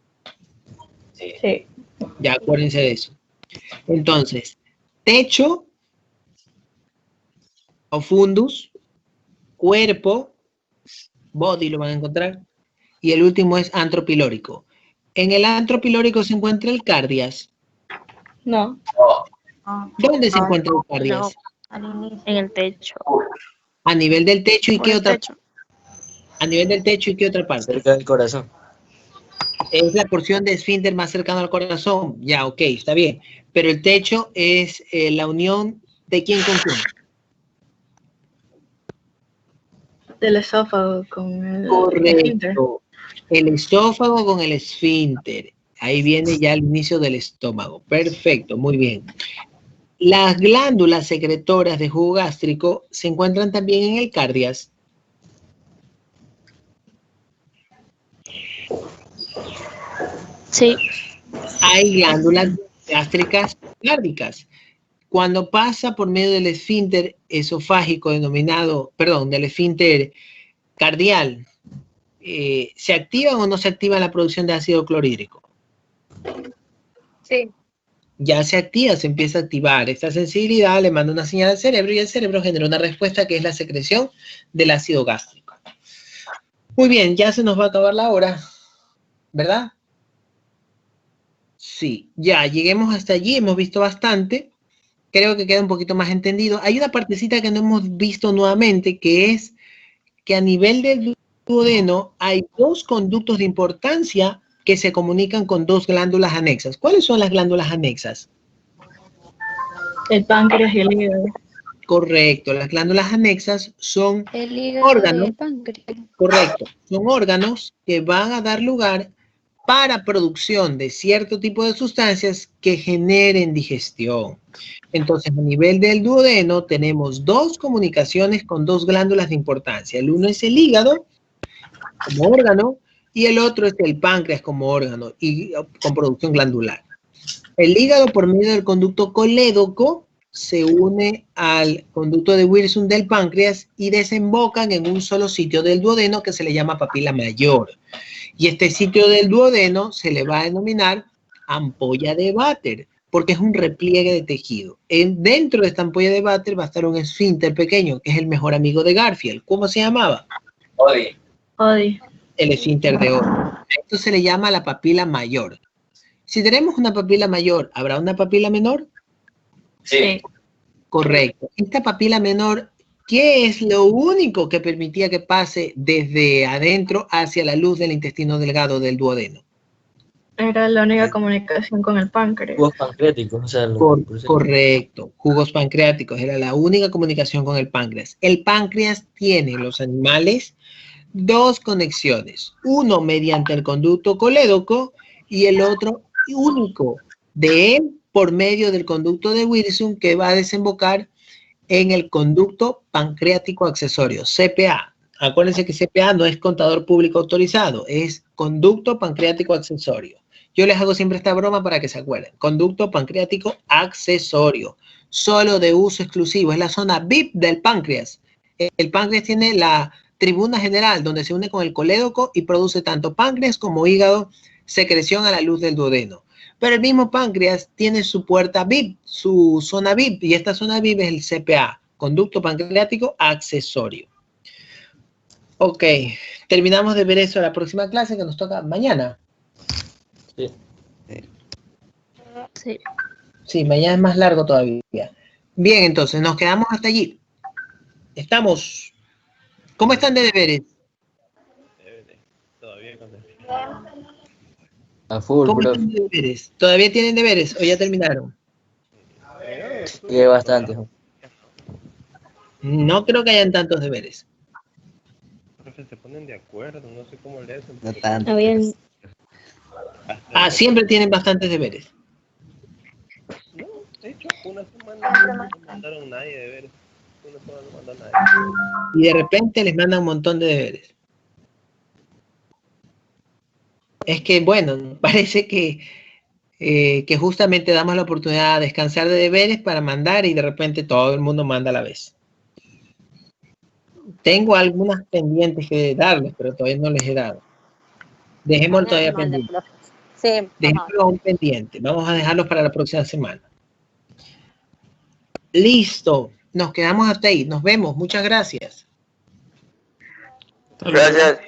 Sí. Ya acuérdense de eso. Entonces, techo o fundus, cuerpo, body lo van a encontrar, y el último es antro pilórico. En el antro pilórico se encuentra el cardias. No. ¿Dónde se encuentra el cardias? En el techo. A nivel del techo y Por qué el otra techo. a nivel del techo y qué otra parte. cerca del corazón. Es la porción de esfínter más cercana al corazón. Ya, ok, está bien. Pero el techo es la unión de quién con quién. Del esófago con el esfínter. Correcto. El esófago con el esfínter. Ahí viene ya el inicio del estómago. Perfecto, muy bien. Las glándulas secretoras de jugo gástrico se encuentran también en el cardias. Sí. Hay glándulas gástricas cárdicas. Cuando pasa por medio del esfínter esofágico del esfínter cardial, ¿se activa o no se activa la producción de ácido clorhídrico? Sí. Ya se activa, se empieza a activar. Esta sensibilidad le manda una señal al cerebro y el cerebro genera una respuesta que es la secreción del ácido gástrico. Muy bien, ya se nos va a acabar la hora, ¿verdad? Sí, ya lleguemos hasta allí, hemos visto bastante. Creo que queda un poquito más entendido. Hay una partecita que no hemos visto nuevamente, que es que a nivel del duodeno hay dos conductos de importancia que se comunican con dos glándulas anexas. ¿Cuáles son las glándulas anexas? El páncreas y el hígado. Correcto, las glándulas anexas son El hígado órganos. del páncreas. Correcto, son órganos que van a dar lugar para producción de cierto tipo de sustancias que generen digestión. Entonces, a nivel del duodeno tenemos dos comunicaciones con dos glándulas de importancia. El uno es el hígado como órgano y el otro es el páncreas como órgano y con producción glandular. El hígado, por medio del conducto colédoco, se une al conducto de Wilson del páncreas y desembocan en un solo sitio del duodeno que se le llama papila mayor. Y este sitio del duodeno se le va a denominar ampolla de Vater, porque es un repliegue de tejido. Dentro de esta ampolla de Vater va a estar un esfínter pequeño, que es el mejor amigo de Garfield. ¿Cómo se llamaba? Odi. El esfínter de Odi. Esto se le llama la papila mayor. Si tenemos una papila mayor, ¿habrá una papila menor? Sí. Correcto. Esta papila menor, ¿qué es lo único que permitía que pase desde adentro hacia la luz del intestino delgado del duodeno? Era la única comunicación con el páncreas. Jugos pancreáticos, o sea, Correcto, jugos pancreáticos, era la única comunicación con el páncreas. El páncreas tiene en los animales dos conexiones, uno mediante el conducto colédoco y el otro único de él por medio del conducto de Wilson que va a desembocar en el conducto pancreático accesorio, CPA. Acuérdense que CPA no es contador público autorizado, es conducto pancreático accesorio. Yo les hago siempre esta broma para que se acuerden. Conducto pancreático accesorio, solo de uso exclusivo, es la zona VIP del páncreas. El páncreas tiene la tribuna general donde se une con el colédoco y produce tanto páncreas como hígado, secreción a la luz del duodeno. Pero el mismo páncreas tiene su puerta VIP, su zona VIP, y esta zona VIP es el CPA, conducto pancreático accesorio. Ok, terminamos de ver eso en la próxima clase que nos toca mañana. Sí. Sí. Sí, mañana es más largo todavía. Bien, entonces, nos quedamos hasta allí. Estamos. ¿Cómo están de deberes? Todavía con A full, ¿Cómo bro. están de deberes? ¿Todavía tienen deberes o ya terminaron? Sí, bastante. No creo que hayan tantos deberes. Profe, se ponen de acuerdo, no sé cómo le hacen. No tanto. Habían- Siempre tienen bastantes deberes. No, de hecho, una semana no mandaron nadie de ver. Una semana no mandó nadie. Y de repente les mandan un montón de deberes. Es que, bueno, parece que justamente damos la oportunidad de descansar de deberes para mandar y de repente todo el mundo manda a la vez. Tengo algunas pendientes que darles, pero todavía no les he dado. Dejémoslo todavía pendiente. Sí, Dejémoslo un pendiente. Vamos a dejarlos para la próxima semana. Listo. Nos quedamos hasta ahí. Nos vemos. Muchas gracias. Gracias.